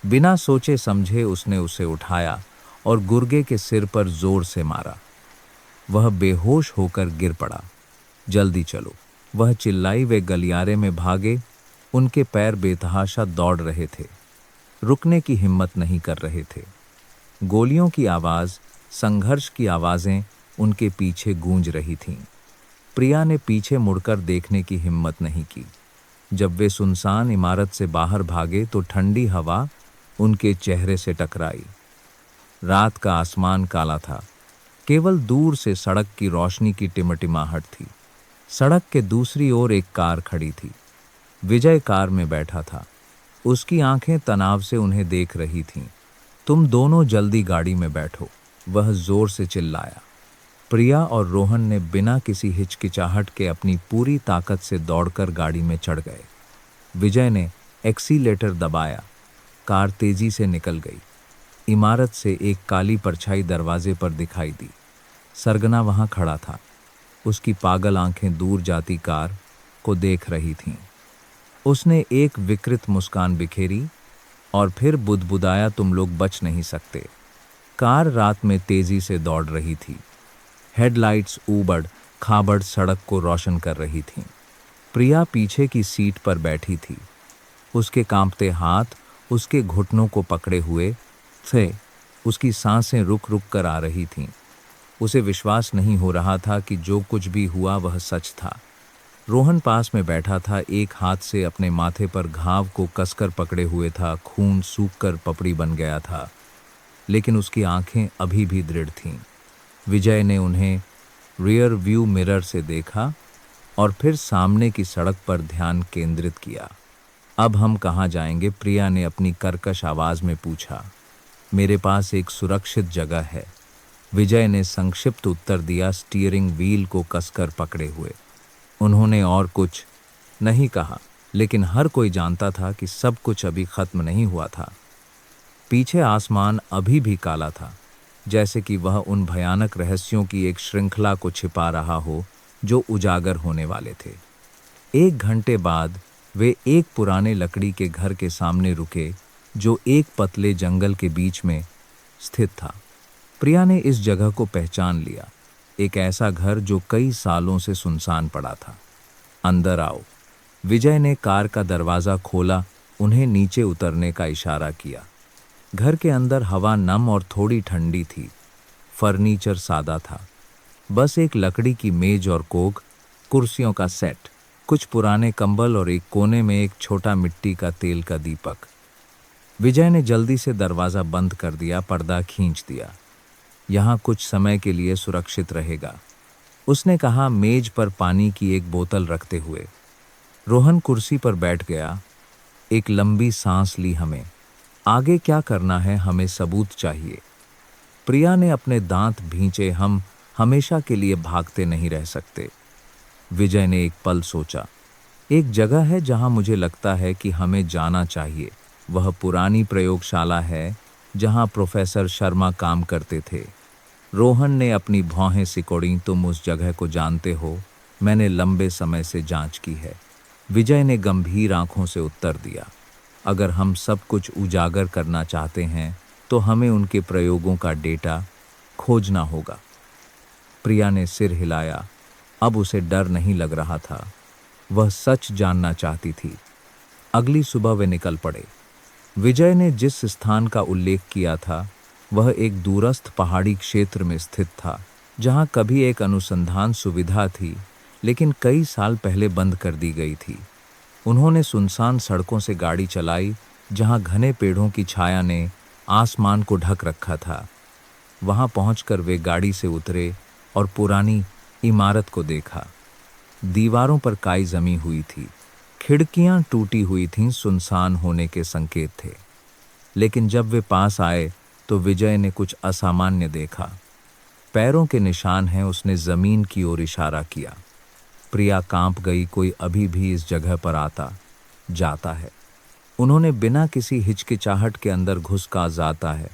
बिना सोचे समझे उसने उसे उठाया और गुर्गे के सिर पर जोर से मारा। वह बेहोश होकर गिर पड़ा। जल्दी चलो, वह चिल्लाई। वे गलियारे में भागे। उनके पैर बेतहाशा दौड़ रहे थे, रुकने की हिम्मत नहीं कर रहे थे। गोलियों की आवाज़, संघर्ष की आवाज़ें उनके पीछे गूंज रही थीं। प्रिया ने पीछे मुड़कर देखने की हिम्मत नहीं की। जब वे सुनसान इमारत से बाहर भागे तो ठंडी हवा उनके चेहरे से टकराई। रात का आसमान काला था, केवल दूर से सड़क की रोशनी की टिमटिमाहट थी। सड़क के दूसरी ओर एक कार खड़ी थी। विजय कार में बैठा था। उसकी आंखें तनाव से उन्हें देख रही थीं। तुम दोनों जल्दी गाड़ी में बैठो, वह जोर से चिल्लाया। प्रिया और रोहन ने बिना किसी हिचकिचाहट के अपनी पूरी ताकत से दौड़कर गाड़ी में चढ़ गए। विजय ने एक्सीलेटर दबाया। कार तेजी से निकल गई। इमारत से एक काली परछाई दरवाजे पर दिखाई दी। सरगना वहां खड़ा था। उसकी पागल आंखें दूर जाती कार को देख रही थीं। उसने एक विकृत मुस्कान बिखेरी और फिर बुदबुदाया, तुम लोग बच नहीं सकते। कार रात में तेजी से दौड़ रही थी। हेडलाइट्स ऊबड़ खाबड़ सड़क को रोशन कर रही थीं। प्रिया पीछे की सीट पर बैठी थी। उसके कांपते हाथ उसके घुटनों को पकड़े हुए थे। उसकी सांसें रुक रुक कर आ रही थीं। उसे विश्वास नहीं हो रहा था कि जो कुछ भी हुआ वह सच था। रोहन पास में बैठा था, एक हाथ से अपने माथे पर घाव को कसकर पकड़े हुए था। खून सूखकर पपड़ी बन गया था, लेकिन उसकी आंखें अभी भी दृढ़ थीं। विजय ने उन्हें रियर व्यू मिरर से देखा और फिर सामने की सड़क पर ध्यान केंद्रित किया। अब हम कहाँ जाएंगे? प्रिया ने अपनी कर्कश आवाज में पूछा। मेरे पास एक सुरक्षित जगह है, विजय ने संक्षिप्त उत्तर दिया, स्टीयरिंग व्हील को कसकर पकड़े हुए। उन्होंने और कुछ नहीं कहा, लेकिन हर कोई जानता था कि सब कुछ अभी खत्म नहीं हुआ था। पीछे आसमान अभी भी काला था, जैसे कि वह उन भयानक रहस्यों की एक श्रृंखला को छिपा रहा हो जो उजागर होने वाले थे। 1 घंटे बाद वे एक पुराने लकड़ी के घर के सामने रुके, जो एक पतले जंगल के बीच में स्थित था। प्रिया ने इस जगह को पहचान लिया, एक ऐसा घर जो कई सालों से सुनसान पड़ा था। अंदर आओ। विजय ने कार का दरवाज़ा खोला, उन्हें नीचे उतरने का इशारा किया। घर के अंदर हवा नम और थोड़ी ठंडी थी। फर्नीचर सादा था, बस एक लकड़ी की मेज और कोक, कुर्सियों का सेट, कुछ पुराने कंबल और एक कोने में एक छोटा मिट्टी का तेल का दीपक। विजय ने जल्दी से दरवाज़ा बंद कर दिया, पर्दा खींच दिया। यहाँ कुछ समय के लिए सुरक्षित रहेगा, उसने कहा, मेज पर पानी की एक बोतल रखते हुए। रोहन कुर्सी पर बैठ गया। एक लंबी सांस ली। हमें आगे क्या करना है? हमें सबूत चाहिए। प्रिया ने अपने दांत भींचे। हम हमेशा के लिए भागते नहीं रह सकते। विजय ने एक पल सोचा। एक जगह है जहां मुझे लगता है कि हमें जाना चाहिए। वह पुरानी प्रयोगशाला है जहां प्रोफेसर शर्मा काम करते थे। रोहन ने अपनी भौहें सिकोड़ी। तुम उस जगह को जानते हो? मैंने लंबे समय से जांच की है, विजय ने गंभीर आंखों से उत्तर दिया। अगर हम सब कुछ उजागर करना चाहते हैं तो हमें उनके प्रयोगों का डेटा खोजना होगा। प्रिया ने सिर हिलाया। अब उसे डर नहीं लग रहा था, वह सच जानना चाहती थी। अगली सुबह वे निकल पड़े। विजय ने जिस स्थान का उल्लेख किया था वह एक दूरस्थ पहाड़ी क्षेत्र में स्थित था, जहां कभी एक अनुसंधान सुविधा थी, लेकिन कई साल पहले बंद कर दी गई थी। उन्होंने सुनसान सड़कों से गाड़ी चलाई, जहां घने पेड़ों की छाया ने आसमान को ढक रखा था। वहां पहुंचकर वे गाड़ी से उतरे और पुरानी इमारत को देखा। दीवारों पर काई जमी हुई थी, खिड़कियां टूटी हुई थीं, सुनसान होने के संकेत थे। लेकिन जब वे पास आए तो विजय ने कुछ असामान्य देखा। पैरों के निशान हैं, उसने जमीन की ओर इशारा किया। प्रिया कांप गई। कोई अभी भी इस जगह पर आता जाता है। उन्होंने बिना किसी हिचकिचाहट के अंदर घुस का जाता है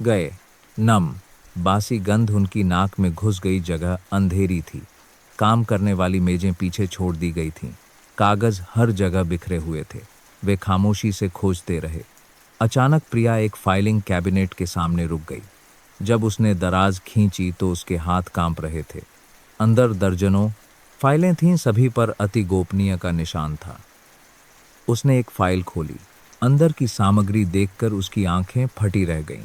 गए। नम बासी गंध उनकी नाक में घुस गई। जगह अंधेरी थी। काम करने वाली मेजें पीछे छोड़ दी गई थीं। कागज हर जगह बिखरे हुए थे। वे खामोशी से खोजते रहे। अचानक प्रिया एक फाइलिंग कैबिनेट के सामने रुक गई। जब उसने दराज खींची तो उसके हाथ कांप रहे थे। अंदर दर्जनों फाइलें थीं, सभी पर अति गोपनीय का निशान था। उसने एक फाइल खोली। अंदर की सामग्री देखकर उसकी आंखें फटी रह गईं।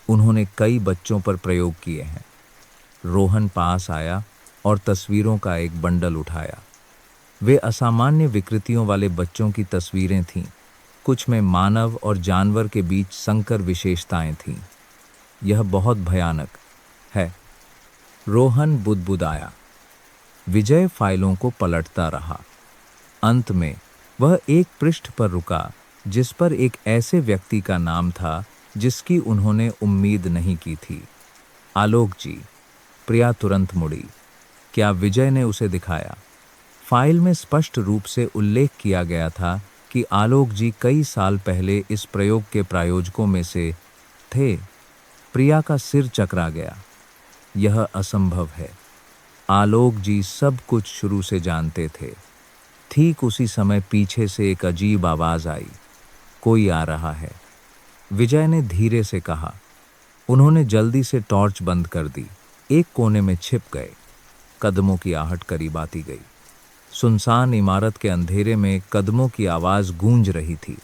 उन्होंने कई बच्चों पर प्रयोग किए हैं। रोहन पास आया और तस्वीरों का एक बंडल उठाया। वे असामान्य विकृतियों वाले बच्चों की तस्वीरें थीं। कुछ में मानव और जानवर के बीच संकर विशेषताएं थीं। यह बहुत भयानक है। रोहन बुदबुदाया। विजय फाइलों को पलटता रहा। अंत में वह एक पृष्ठ पर रुका जिस पर एक ऐसे व्यक्ति का नाम था जिसकी उन्होंने उम्मीद नहीं की थी। आलोक जी। प्रिया तुरंत मुड़ी। क्या विजय ने उसे दिखाया? फाइल में स्पष्ट रूप से उल्लेख किया गया था कि आलोक जी कई साल पहले इस प्रयोग के प्रायोजकों में से थे। प्रिया का सिर चकरा गया। यह असंभव है। आलोक जी सब कुछ शुरू से जानते थे। ठीक उसी समय पीछे से एक अजीब आवाज आई, कोई आ रहा है। विजय ने धीरे से कहा। उन्होंने जल्दी से टॉर्च बंद कर दी, एक कोने में छिप गए। कदमों की आहट करीब आती गई। सुनसान इमारत के अंधेरे में कदमों की आवाज गूंज रही थी।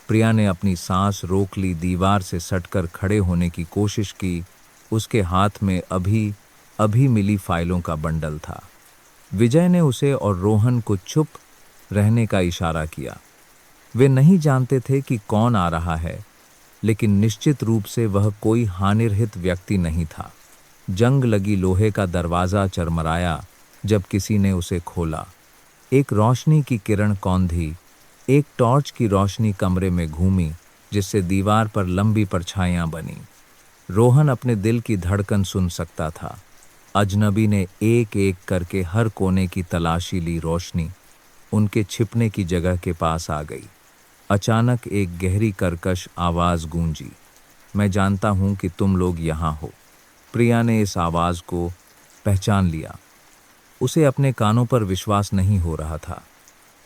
प्रिया ने अपनी सांस रोक ली, दीवार से सटकर खड़े होने की कोशिश की। उसके हाथ में अभी अभी मिली फाइलों का बंडल था। विजय ने उसे और रोहन को चुप रहने का इशारा किया। वे नहीं जानते थे कि कौन आ रहा है, लेकिन निश्चित रूप से वह कोई हानिरहित व्यक्ति नहीं था। जंग लगी लोहे का दरवाजा चरमराया जब किसी ने उसे खोला। एक रोशनी की किरण कौंधी, एक टॉर्च की रोशनी कमरे में घूमी, जिससे दीवार पर लंबी परछाइयां बनी। रोहन अपने दिल की धड़कन सुन सकता था। अजनबी ने एक एक करके हर कोने की तलाशी ली। रोशनी उनके छिपने की जगह के पास आ गई। अचानक एक गहरी कर्कश आवाज गूंजी, मैं जानता हूं कि तुम लोग यहाँ हो। प्रिया ने इस आवाज को पहचान लिया। उसे अपने कानों पर विश्वास नहीं हो रहा था।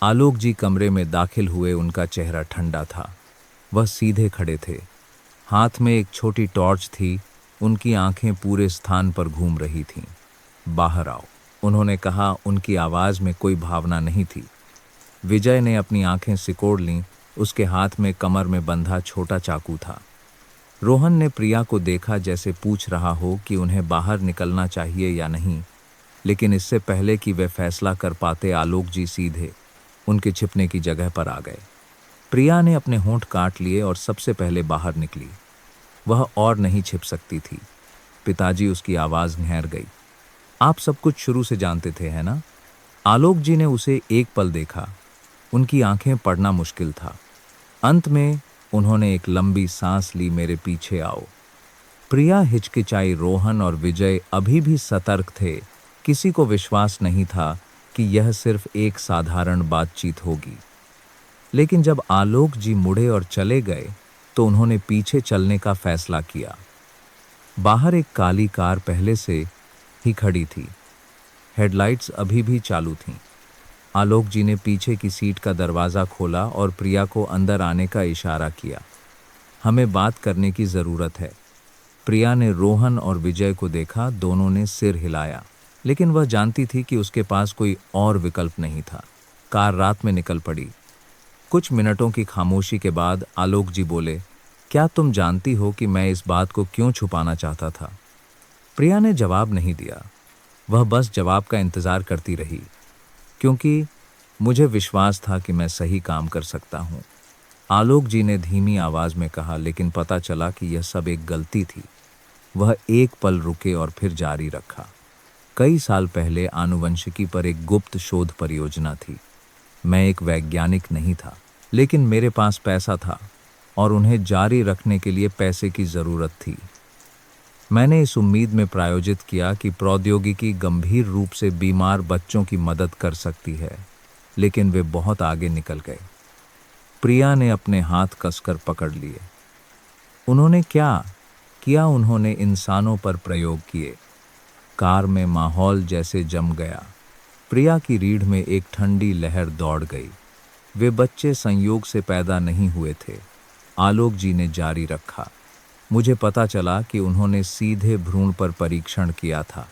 आलोक जी कमरे में दाखिल हुए। उनका चेहरा ठंडा था। वह सीधे खड़े थे। हाथ में एक छोटी टॉर्च थी। उनकी आंखें पूरे स्थान पर घूम रही थीं। बाहर आओ, उन्होंने कहा। उनकी आवाज में कोई भावना नहीं थी। विजय ने अपनी आंखें सिकोड़ लीं। उसके हाथ में कमर में बंधा छोटा चाकू था। रोहन ने प्रिया को देखा, जैसे पूछ रहा हो कि उन्हें बाहर निकलना चाहिए या नहीं, लेकिन इससे पहले कि वे फैसला कर पाते, आलोक जी सीधे उनके छिपने की जगह पर आ गए। प्रिया ने अपने होंठ काट लिए और सबसे पहले बाहर निकली। वह और नहीं छिप सकती थी। पिताजी, उसकी आवाज निहर गई। आप सब कुछ शुरू से जानते थे, है ना? आलोक जी ने उसे एक पल देखा। उनकी आंखें पढ़ना मुश्किल था। अंत में उन्होंने एक लंबी सांस ली। मेरे पीछे आओ। प्रिया हिचकिचाई। रोहन और विजय अभी भी सतर्क थे। किसी को विश्वास नहीं था कि यह सिर्फ एक साधारण बातचीत होगी। लेकिन जब आलोक जी मुड़े और चले गए तो उन्होंने पीछे चलने का फैसला किया। बाहर एक काली कार पहले से ही खड़ी थी। हेडलाइट्स अभी भी चालू थीं। आलोक जी ने पीछे की सीट का दरवाज़ा खोला और प्रिया को अंदर आने का इशारा किया। हमें बात करने की ज़रूरत है। प्रिया ने रोहन और विजय को देखा। दोनों ने सिर हिलाया, लेकिन वह जानती थी कि उसके पास कोई और विकल्प नहीं था। कार रात में निकल पड़ी। कुछ मिनटों की खामोशी के बाद आलोक जी बोले, क्या तुम जानती हो कि मैं इस बात को क्यों छुपाना चाहता था? प्रिया ने जवाब नहीं दिया। वह बस जवाब का इंतज़ार करती रही, क्योंकि मुझे विश्वास था कि मैं सही काम कर सकता हूँ। आलोक जी ने धीमी आवाज़ में कहा, लेकिन पता चला कि यह सब एक गलती थी। वह एक पल रुके और फिर जारी रखा। कई साल पहले आनुवंशिकी पर एक गुप्त शोध परियोजना थी। मैं एक वैज्ञानिक नहीं था, लेकिन मेरे पास पैसा था और उन्हें जारी रखने के लिए पैसे की ज़रूरत थी। मैंने इस उम्मीद में प्रायोजित किया कि प्रौद्योगिकी गंभीर रूप से बीमार बच्चों की मदद कर सकती है, लेकिन वे बहुत आगे निकल गए। प्रिया ने अपने हाथ कसकर पकड़ लिए। उन्होंने क्या किया? उन्होंने इंसानों पर प्रयोग किए। कार में माहौल जैसे जम गया। प्रिया की रीढ़ में एक ठंडी लहर दौड़ गई। वे बच्चे संयोग से पैदा नहीं हुए थे। आलोक जी ने जारी रखा। मुझे पता चला कि उन्होंने सीधे भ्रूण पर परीक्षण किया था।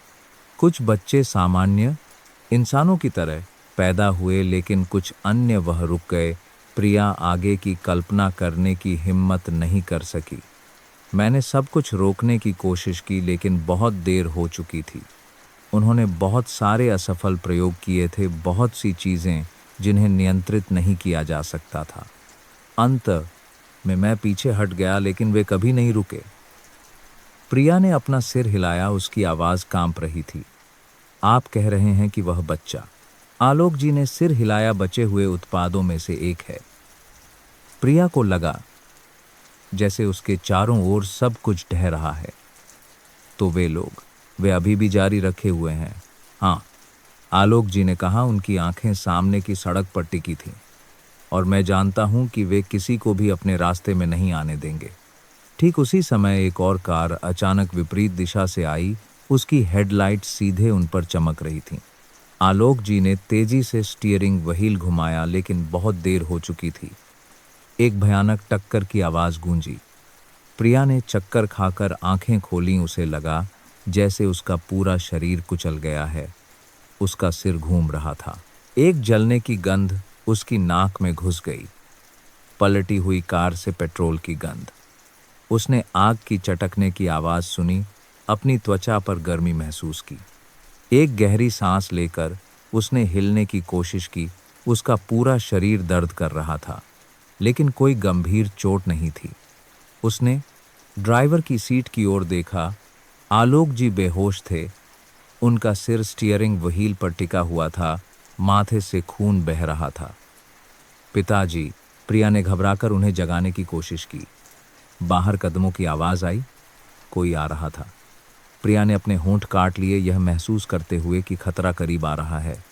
कुछ बच्चे सामान्य इंसानों की तरह पैदा हुए, लेकिन कुछ अन्य वह रुक गए। प्रिया आगे की कल्पना करने की हिम्मत नहीं कर सकी। मैंने सब कुछ रोकने की कोशिश की, लेकिन बहुत देर हो चुकी थी। उन्होंने बहुत सारे असफल प्रयोग किए थे, बहुत सी चीज़ें जिन्हें नियंत्रित नहीं किया जा सकता था। अंत में मैं पीछे हट गया, लेकिन वे कभी नहीं रुके। प्रिया ने अपना सिर हिलाया, उसकी आवाज कांप रही थी। आप कह रहे हैं कि वह बच्चा? आलोक जी ने सिर हिलाया, बचे हुए उत्पादों में से एक है। प्रिया को लगा जैसे उसके चारों ओर सब कुछ ढह रहा है। तो वे अभी भी जारी रखे हुए हैं? हाँ, आलोक जी ने कहा। उनकी आंखें सामने की सड़क पर टिकी थीं। और मैं जानता हूं कि वे किसी को भी अपने रास्ते में नहीं आने देंगे। ठीक उसी समय एक और कार अचानक विपरीत दिशा से आई। उसकी हेडलाइट सीधे उन पर चमक रही थीं। आलोक जी ने तेजी से स्टीयरिंग व्हील घुमाया, लेकिन बहुत देर हो चुकी थी। एक भयानक टक्कर की आवाज गूंजी। प्रिया ने चक्कर खाकर आंखें खोलीं। उसे लगा जैसे उसका पूरा शरीर कुचल गया है। उसका सिर घूम रहा था। एक जलने की गंध उसकी नाक में घुस गई। पलटी हुई कार से पेट्रोल की गंध। उसने आग की चटकने की आवाज सुनी, अपनी त्वचा पर गर्मी महसूस की। एक गहरी सांस लेकर उसने हिलने की कोशिश की। उसका पूरा शरीर दर्द कर रहा था, लेकिन कोई गंभीर चोट नहीं थी। उसने ड्राइवर की सीट की ओर देखा। आलोक जी बेहोश थे। उनका सिर स्टीयरिंग व्हील पर टिका हुआ था, माथे से खून बह रहा था। पिताजी, प्रिया ने घबराकर उन्हें जगाने की कोशिश की। बाहर कदमों की आवाज आई। कोई आ रहा था। प्रिया ने अपने होंठ काट लिए, यह महसूस करते हुए कि खतरा करीब आ रहा है।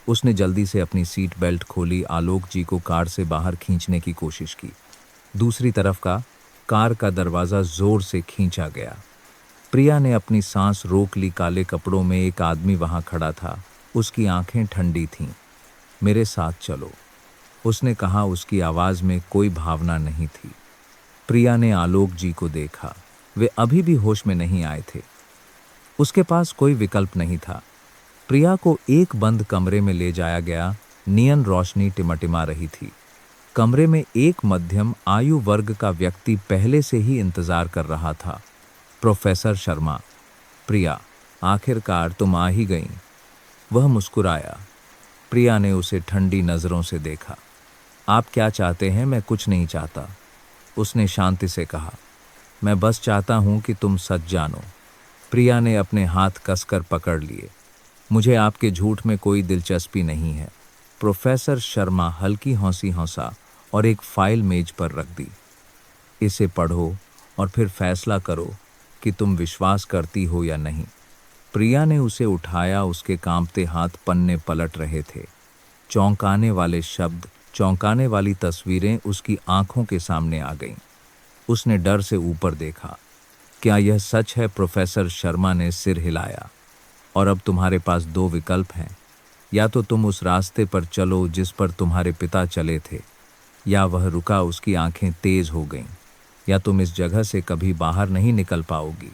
उसने जल्दी से अपनी सीट बेल्ट खोली, आलोक जी को कार से बाहर खींचने की कोशिश की। दूसरी तरफ का कार का दरवाजा जोर से खींचा गया। प्रिया ने अपनी सांस रोक ली। काले कपड़ों में एक आदमी वहां खड़ा था। उसकी आंखें ठंडी थीं। मेरे साथ चलो, उसने कहा। उसकी आवाज में कोई भावना नहीं थी। प्रिया ने आलोक जी को देखा। वे अभी भी होश में नहीं आए थे। उसके पास कोई विकल्प नहीं था। प्रिया को एक बंद कमरे में ले जाया गया। नियन रोशनी टिमटिमा रही थी। कमरे में एक मध्यम आयु वर्ग का व्यक्ति पहले से ही इंतजार कर रहा था। प्रोफेसर शर्मा। प्रिया, आखिरकार तुम आ ही गईं। वह मुस्कुराया। प्रिया ने उसे ठंडी नजरों से देखा। आप क्या चाहते हैं? मैं कुछ नहीं चाहता, उसने शांति से कहा। मैं बस चाहता हूं कि तुम सच जानो। प्रिया ने अपने हाथ कसकर पकड़ लिए। मुझे आपके झूठ में कोई दिलचस्पी नहीं है। प्रोफेसर शर्मा हल्की हंसी हंसा और एक फाइल मेज पर रख दी। इसे पढ़ो और फिर फैसला करो कि तुम विश्वास करती हो या नहीं। प्रिया ने उसे उठाया। उसके कांपते हाथ पन्ने पलट रहे थे। चौंकाने वाले शब्द, चौंकाने वाली तस्वीरें उसकी आंखों के सामने आ गईं। उसने डर से ऊपर देखा। क्या यह सच है? प्रोफेसर शर्मा ने सिर हिलाया। और अब तुम्हारे पास दो विकल्प हैं। या तो तुम उस रास्ते पर चलो जिस पर तुम्हारे पिता चले थे, या वह रुका। उसकी आंखें तेज हो गईं। या तुम इस जगह से कभी बाहर नहीं निकल पाओगी।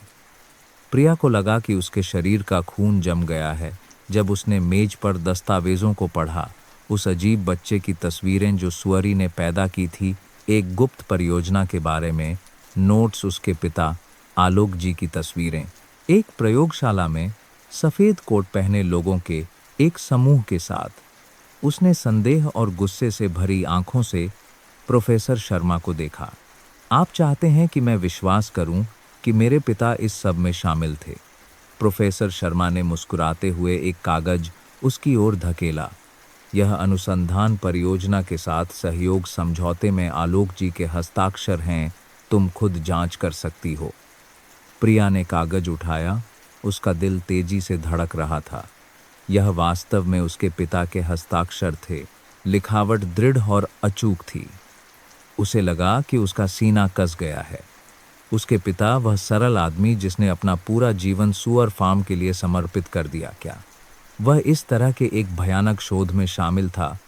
प्रिया को लगा कि उसके शरीर का खून जम गया है। जब उसने मेज पर दस्तावेजों को पढ़ा, उस अजीब बच्चे की तस्वीरें जो सुअरी ने पैदा की थी, एक गुप्त परियोजना के बारे में नोट्स, उसके पिता आलोक जी की तस्वीरें, एक प्रयोगशाला में सफेद कोट पहने लोगों के एक समूह के साथ। उसने संदेह और गुस्से से भरी आंखों से प्रोफेसर शर्मा को देखा। आप चाहते हैं कि मैं विश्वास करूं कि मेरे पिता इस सब में शामिल थे? प्रोफेसर शर्मा ने मुस्कुराते हुए एक कागज उसकी ओर धकेला। यह अनुसंधान परियोजना के साथ सहयोग समझौते में आलोक जी के हस्ताक्षर हैं। तुम खुद जांच कर सकती हो। प्रिया ने कागज उठाया। उसका दिल तेजी से धड़क रहा था। यह वास्तव में उसके पिता के हस्ताक्षर थे। लिखावट दृढ़ और अचूक थी। उसे लगा कि उसका सीना कस गया है। उसके पिता, वह सरल आदमी जिसने अपना पूरा जीवन सुअर फार्म के लिए समर्पित कर दिया, क्या वह इस तरह के एक भयानक शोध में शामिल था?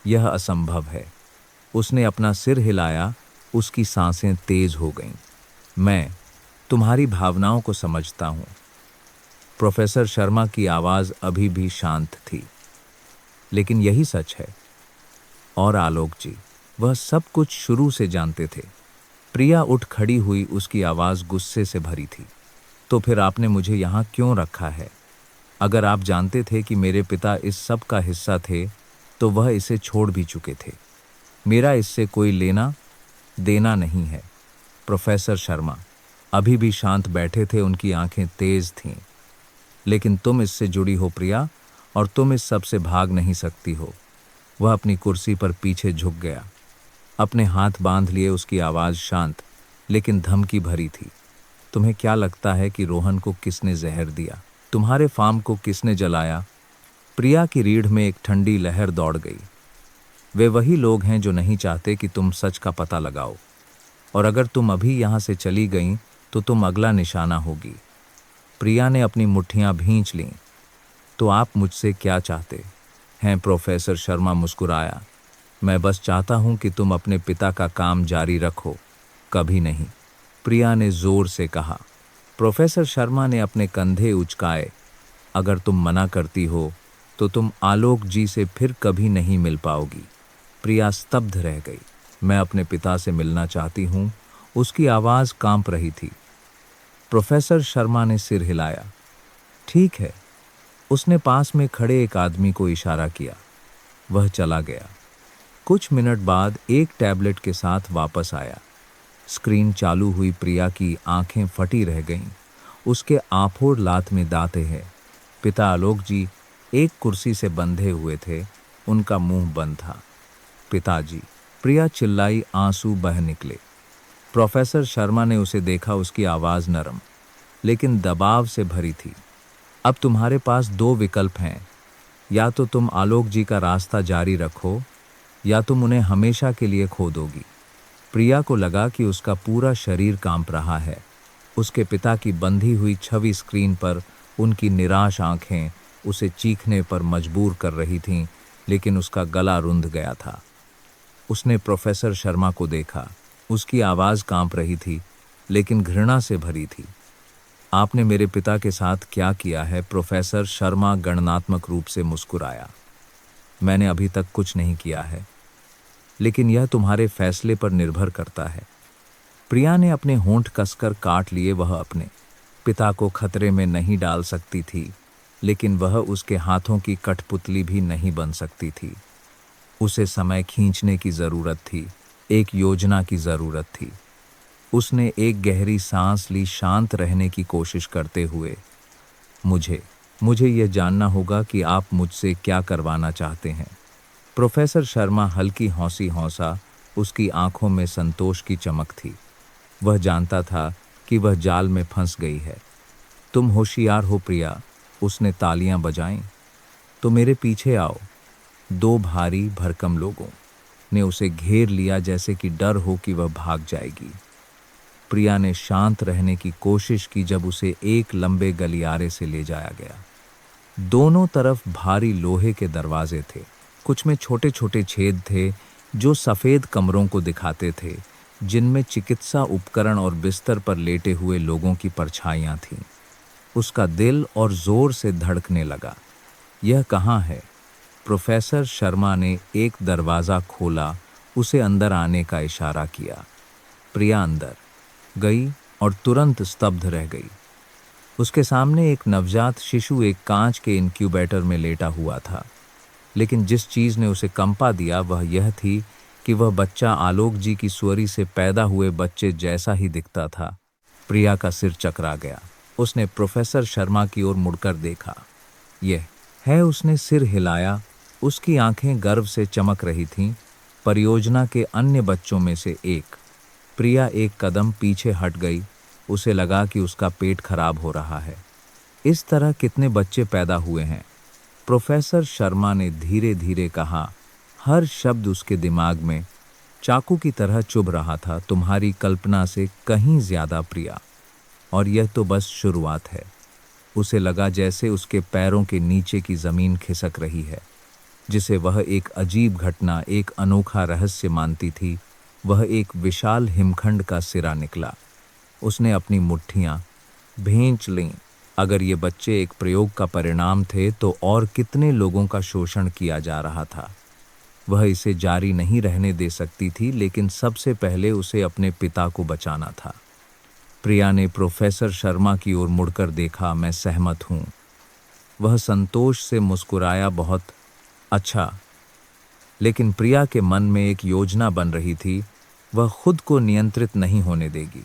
यह असंभव है। उसने अपना सिर हिलाया। उसकी सांसें तेज हो गईं। मैं तुम्हारी भावनाओं को समझता हूं। प्रोफेसर शर्मा की आवाज अभी भी शांत थी। लेकिन यही सच है। और आलोक जी, वह सब कुछ शुरू से जानते थे। प्रिया उठ खड़ी हुई। उसकी आवाज गुस्से से भरी थी। तो फिर आपने मुझे यहाँ क्यों रखा है? अगर आप जानते थे कि मेरे पिता इस सब का हिस्सा थे, तो वह इसे छोड़ भी चुके थे। मेरा इससे कोई लेना देना नहीं है। प्रोफेसर शर्मा, अभी भी शांत बैठे थे, उनकी आंखें तेज थीं। लेकिन तुम इससे जुड़ी हो प्रिया, और तुम इस सब से भाग नहीं सकती हो। वह अपनी कुर्सी पर पीछे झुक गया, अपने हाथ बांध लिए। उसकी आवाज शांत लेकिन धमकी भरी थी। तुम्हें क्या लगता है कि रोहन को किसने जहर दिया? तुम्हारे फार्म को किसने जलाया? प्रिया की रीढ़ में एक ठंडी लहर दौड़ गई। वे वही लोग हैं जो नहीं चाहते कि तुम सच का पता लगाओ, और अगर तुम अभी यहां से चली गई तो तुम अगला निशाना होगी। प्रिया ने अपनी मुट्ठियां भींच लीं। तो आप मुझसे क्या चाहते हैं? प्रोफेसर शर्मा मुस्कुराया। मैं बस चाहता हूं कि तुम अपने पिता का काम जारी रखो, कभी नहीं, प्रिया ने जोर से कहा। प्रोफेसर शर्मा ने अपने कंधे उचकाए। अगर तुम मना करती हो तो तुम आलोक जी से फिर कभी नहीं मिल पाओगी। प्रिया स्तब्ध रह गई। मैं अपने पिता से मिलना चाहती हूँ, उसकी आवाज कांप रही थी। प्रोफेसर शर्मा ने सिर हिलाया। ठीक है। उसने पास में खड़े एक आदमी को इशारा किया। वह चला गया। कुछ मिनट बाद एक टैबलेट के साथ वापस आया। स्क्रीन चालू हुई। प्रिया की आंखें फटी रह गईं। उसके आंखों लात में दांते हैं। पिता आलोक जी एक कुर्सी से बंधे हुए थे, उनका मुंह बंद था। पिताजी, प्रिया चिल्लाई, आंसू बह निकले। प्रोफेसर शर्मा ने उसे देखा। उसकी आवाज नरम लेकिन दबाव से भरी थी। अब तुम्हारे पास दो विकल्प हैं, या तो तुम आलोक जी का रास्ता जारी रखो, या तुम उन्हें हमेशा के लिए खो दोगी। प्रिया को लगा कि उसका पूरा शरीर कांप रहा है। उसके पिता की बंधी हुई छवि स्क्रीन पर, उनकी निराश आंखें उसे चीखने पर मजबूर कर रही थीं, लेकिन उसका गला रुंध गया था। उसने प्रोफेसर शर्मा को देखा। उसकी आवाज कांप रही थी, लेकिन घृणा से भरी थी। आपने मेरे पिता के साथ क्या किया है? प्रोफेसर शर्मा गणनात्मक रूप से मुस्कुराया। मैंने अभी तक कुछ नहीं किया है, लेकिन यह तुम्हारे फैसले पर निर्भर करता है। प्रिया ने अपने होंठ कसकर काट लिए। वह अपने पिता को खतरे में नहीं डाल सकती थी, लेकिन वह उसके हाथों की कठपुतली भी नहीं बन सकती थी। उसे समय खींचने की जरूरत थी, एक योजना की जरूरत थी। उसने एक गहरी सांस ली, शांत रहने की कोशिश करते हुए। मुझे यह जानना होगा कि आप मुझसे क्या करवाना चाहते हैं। प्रोफेसर शर्मा हल्की हौंसी हौंसा। उसकी आंखों में संतोष की चमक थी। वह जानता था कि वह जाल में फंस गई है। तुम होशियार हो प्रिया, उसने तालियां बजाईं। तो मेरे पीछे आओ। दो भारी भरकम लोगों ने उसे घेर लिया, जैसे कि डर हो कि वह भाग जाएगी। प्रिया ने शांत रहने की कोशिश की जब उसे एक लंबे गलियारे से ले जाया गया। दोनों तरफ भारी लोहे के दरवाजे थे। कुछ में छोटे छोटे छेद थे जो सफेद कमरों को दिखाते थे, जिनमें चिकित्सा उपकरण और बिस्तर पर लेटे हुए लोगों की परछाइयां थीं। उसका दिल और जोर से धड़कने लगा। यह कहाँ है? प्रोफेसर शर्मा ने एक दरवाज़ा खोला, उसे अंदर आने का इशारा किया। प्रिया अंदर गई और तुरंत स्तब्ध रह गई। उसके सामने एक नवजात शिशु एक कांच के इनक्यूबेटर में लेटा हुआ था, लेकिन जिस चीज़ ने उसे कंपा दिया वह यह थी कि वह बच्चा आलोक जी की सुअरी से पैदा हुए बच्चे जैसा ही दिखता था। प्रिया का सिर चकरा गया। उसने प्रोफेसर शर्मा की ओर मुड़कर देखा। यह है, उसने सिर हिलाया। उसकी आंखें गर्व से चमक रही थीं। परियोजना के अन्य बच्चों में से एक। प्रिया एक कदम पीछे हट गई। उसे लगा कि उसका पेट खराब हो रहा है। इस तरह कितने बच्चे पैदा हुए हैं? प्रोफेसर शर्मा ने धीरे धीरे कहा। हर शब्द उसके दिमाग में चाकू की तरह चुभ रहा था। तुम्हारी कल्पना से कहीं ज्यादा प्रिया, और यह तो बस शुरुआत है। उसे लगा जैसे उसके पैरों के नीचे की जमीन खिसक रही है, जिसे वह एक अजीब घटना, एक अनोखा रहस्य मानती थी। वह एक विशाल हिमखंड का सिरा निकला। उसने अपनी मुट्ठियां भींच लीं। अगर ये बच्चे एक प्रयोग का परिणाम थे तो और कितने लोगों का शोषण किया जा रहा था। वह इसे जारी नहीं रहने दे सकती थी, लेकिन सबसे पहले उसे अपने पिता को बचाना था। प्रिया ने प्रोफेसर शर्मा की ओर मुड़कर देखा। मैं सहमत हूँ। वह संतोष से मुस्कुराया। बहुत अच्छा। लेकिन प्रिया के मन में एक योजना बन रही थी। वह खुद को नियंत्रित नहीं होने देगी।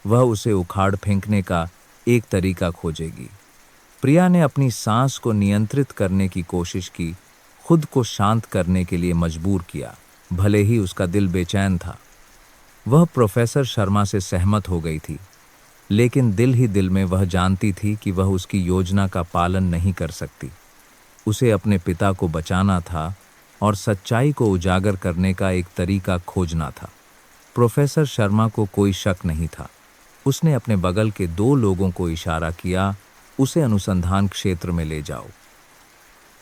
वह उसे उखाड़ फेंकने का एक तरीका खोजेगी। प्रिया ने अपनी सांस को नियंत्रित करने की कोशिश की, खुद को शांत करने के लिए मजबूर किया, भले ही उसका दिल बेचैन था। वह प्रोफेसर शर्मा से सहमत हो गई थी, लेकिन दिल ही दिल में वह जानती थी कि वह उसकी योजना का पालन नहीं कर सकती। उसे अपने पिता को बचाना था और सच्चाई को उजागर करने का एक तरीका खोजना था। प्रोफेसर शर्मा को कोई शक नहीं था। उसने अपने बगल के 2 लोगों को इशारा किया, उसे अनुसंधान क्षेत्र में ले जाओ।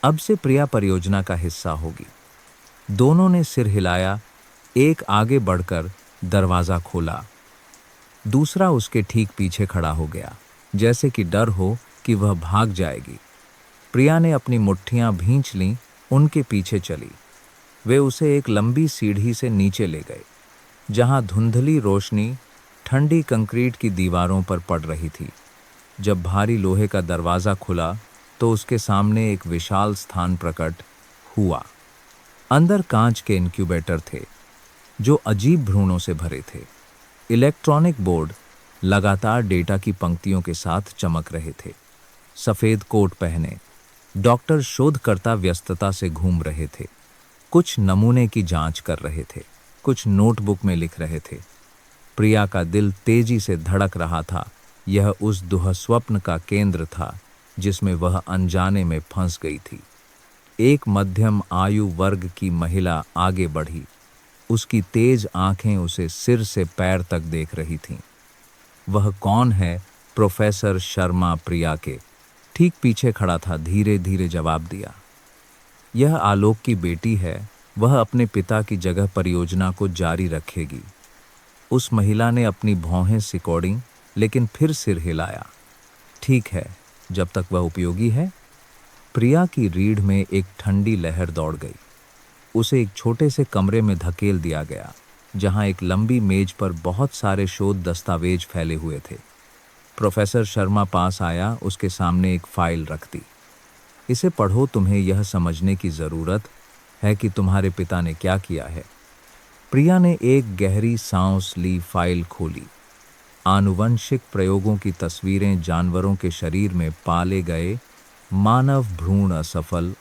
अब से प्रिया परियोजना का हिस्सा होगी। दोनों ने सिर हिलाया। एक आगे बढ़कर दरवाजा खोला, दूसरा उसके ठीक पीछे खड़ा हो गया, जैसे कि डर हो कि वह भाग जाएगी। प्रिया ने अपनी मुट्ठियां भींच लीं, उनके पीछे चली। वे उसे एक लंबी सीढ़ी से नीचे ले गए, जहां धुंधली रोशनी ठंडी कंक्रीट की दीवारों पर पड़ रही थी। जब भारी लोहे का दरवाज़ा खुला तो उसके सामने एक विशाल स्थान प्रकट हुआ। अंदर कांच के इंक्यूबेटर थे, जो अजीब भ्रूणों से भरे थे। इलेक्ट्रॉनिक बोर्ड लगातार डेटा की पंक्तियों के साथ चमक रहे थे। सफ़ेद कोट पहने डॉक्टर शोधकर्ता व्यस्तता से घूम रहे थे। कुछ नमूने की जांच कर रहे थे, कुछ नोटबुक में लिख रहे थे। प्रिया का दिल तेजी से धड़क रहा था। यह उस दुःस्वप्न का केंद्र था जिसमें वह अनजाने में फंस गई थी। एक मध्यम आयु वर्ग की महिला आगे बढ़ी। उसकी तेज आंखें उसे सिर से पैर तक देख रही थीं। वह कौन है? प्रोफेसर शर्मा प्रिया के ठीक पीछे खड़ा था। धीरे धीरे जवाब दिया, यह आलोक की बेटी है। वह अपने पिता की जगह परियोजना को जारी रखेगी। उस महिला ने अपनी भौहें सिकोड़ी, लेकिन फिर सिर हिलाया। ठीक है, जब तक वह उपयोगी है। प्रिया की रीढ़ में एक ठंडी लहर दौड़ गई। उसे एक छोटे से कमरे में धकेल दिया गया, जहां एक लंबी मेज पर बहुत सारे शोध दस्तावेज फैले हुए थे। प्रोफेसर शर्मा पास आया, उसके सामने एक फाइल रख दी। इसे पढ़ो, तुम्हें यह समझने की ज़रूरत है कि तुम्हारे पिता ने क्या किया है। प्रिया ने एक गहरी सांस ली, फाइल खोली। आनुवंशिक प्रयोगों की तस्वीरें, जानवरों के शरीर में पाले गए मानव भ्रूण असफल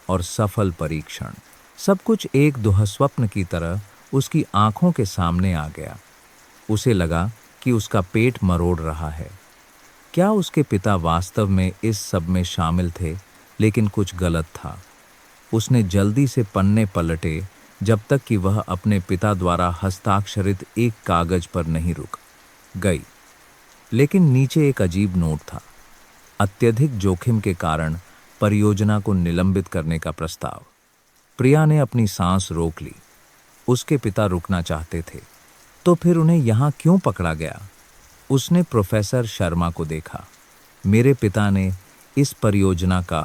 और सफल परीक्षण, सब कुछ एक दुःस्वप्न की तरह उसकी आंखों के सामने आ गया। उसे लगा कि उसका पेट मरोड़ रहा है। क्या उसके पिता वास्तव में इस सब में शामिल थे? लेकिन कुछ गलत था। उसने जल्दी से पन्ने पलटे, जब तक कि वह अपने पिता द्वारा हस्ताक्षरित एक कागज पर नहीं रुक गई। लेकिन नीचे एक अजीब नोट था। अत्यधिक जोखिम के कारण परियोजना को निलंबित करने का प्रस्ताव। प्रिया ने अपनी सांस रोक ली। उसके पिता रुकना चाहते थे, तो फिर उन्हें यहाँ क्यों पकड़ा गया? उसने प्रोफेसर शर्मा को देखा। मेरे पिता ने इस परियोजना का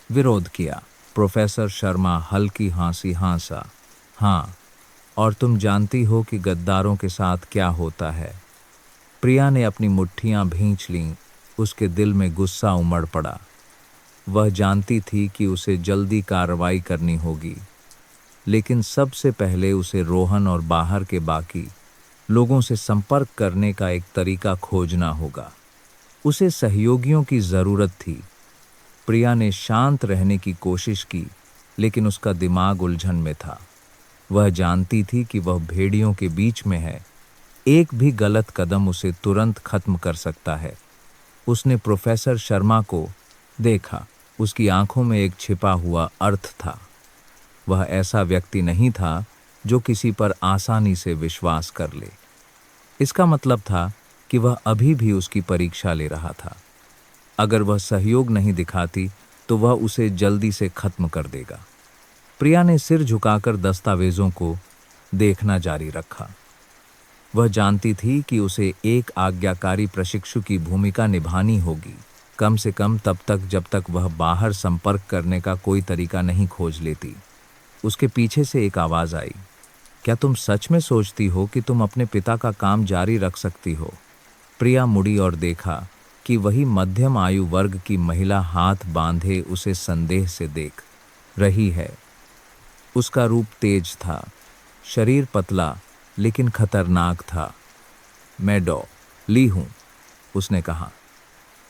विरोध किया। प्रोफेसर शर्मा हल्की हंसी हंसा। हाँ, और तुम जानती हो कि गद्दारों के साथ क्या होता है। प्रिया ने अपनी मुट्ठियां भींच लीं। उसके दिल में गुस्सा उमड़ पड़ा। वह जानती थी कि उसे जल्दी कार्रवाई करनी होगी, लेकिन सबसे पहले उसे रोहन और बाहर के बाकी लोगों से संपर्क करने का एक तरीका खोजना होगा। उसे सहयोगियों की ज़रूरत थी। प्रिया ने शांत रहने की कोशिश की, लेकिन उसका दिमाग उलझन में था। वह जानती थी कि वह भेड़ियों के बीच में है। एक भी गलत कदम उसे तुरंत खत्म कर सकता है। उसने प्रोफेसर शर्मा को देखा। उसकी आंखों में एक छिपा हुआ अर्थ था। वह ऐसा व्यक्ति नहीं था जो किसी पर आसानी से विश्वास कर ले। इसका मतलब था कि वह अभी भी उसकी परीक्षा ले रहा था। अगर वह सहयोग नहीं दिखाती तो वह उसे जल्दी से खत्म कर देगा। प्रिया ने सिर झुकाकर दस्तावेजों को देखना जारी रखा। वह जानती थी कि उसे एक आज्ञाकारी प्रशिक्षु की भूमिका निभानी होगी, कम से कम तब तक जब तक वह बाहर संपर्क करने का कोई तरीका नहीं खोज लेती। उसके पीछे से एक आवाज़ आई, क्या तुम सच में सोचती हो कि तुम अपने पिता का काम जारी रख सकती हो? प्रिया मुड़ी और देखा कि वही मध्यम आयु वर्ग की महिला हाथ बांधे उसे संदेह से देख रही है। उसका रूप तेज था, शरीर पतला लेकिन खतरनाक था। मैं ली हूं, उसने कहा,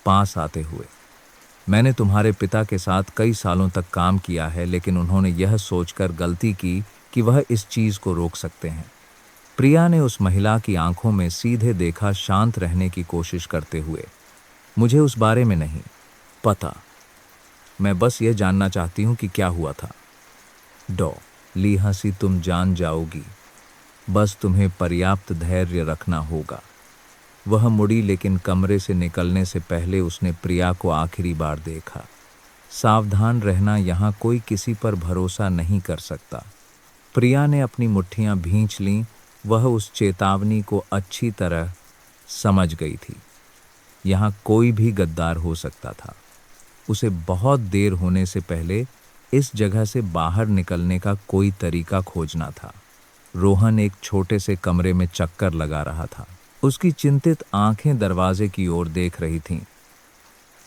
पास आते हुए। मैंने तुम्हारे पिता के साथ कई सालों तक काम किया है, लेकिन उन्होंने यह सोचकर गलती की कि वह इस चीज को रोक सकते हैं। प्रिया ने उस महिला की आंखों में सीधे देखा, शांत रहने की कोशिश करते हुए। मुझे उस बारे में नहीं पता, मैं बस यह जानना चाहती हूं कि क्या हुआ था। डॉ ली हंसी, तुम जान जाओगी, बस तुम्हें पर्याप्त धैर्य रखना होगा। वह मुड़ी, लेकिन कमरे से निकलने से पहले उसने प्रिया को आखिरी बार देखा। सावधान रहना, यहाँ कोई किसी पर भरोसा नहीं कर सकता। प्रिया ने अपनी मुट्ठियां भींच लीं, वह उस चेतावनी को अच्छी तरह समझ गई थी। यहाँ कोई भी गद्दार हो सकता था। उसे बहुत देर होने से पहले इस जगह से बाहर निकलने का कोई तरीका खोजना था। रोहन एक छोटे से कमरे में चक्कर लगा रहा था। उसकी चिंतित आंखें दरवाजे की ओर देख रही थीं।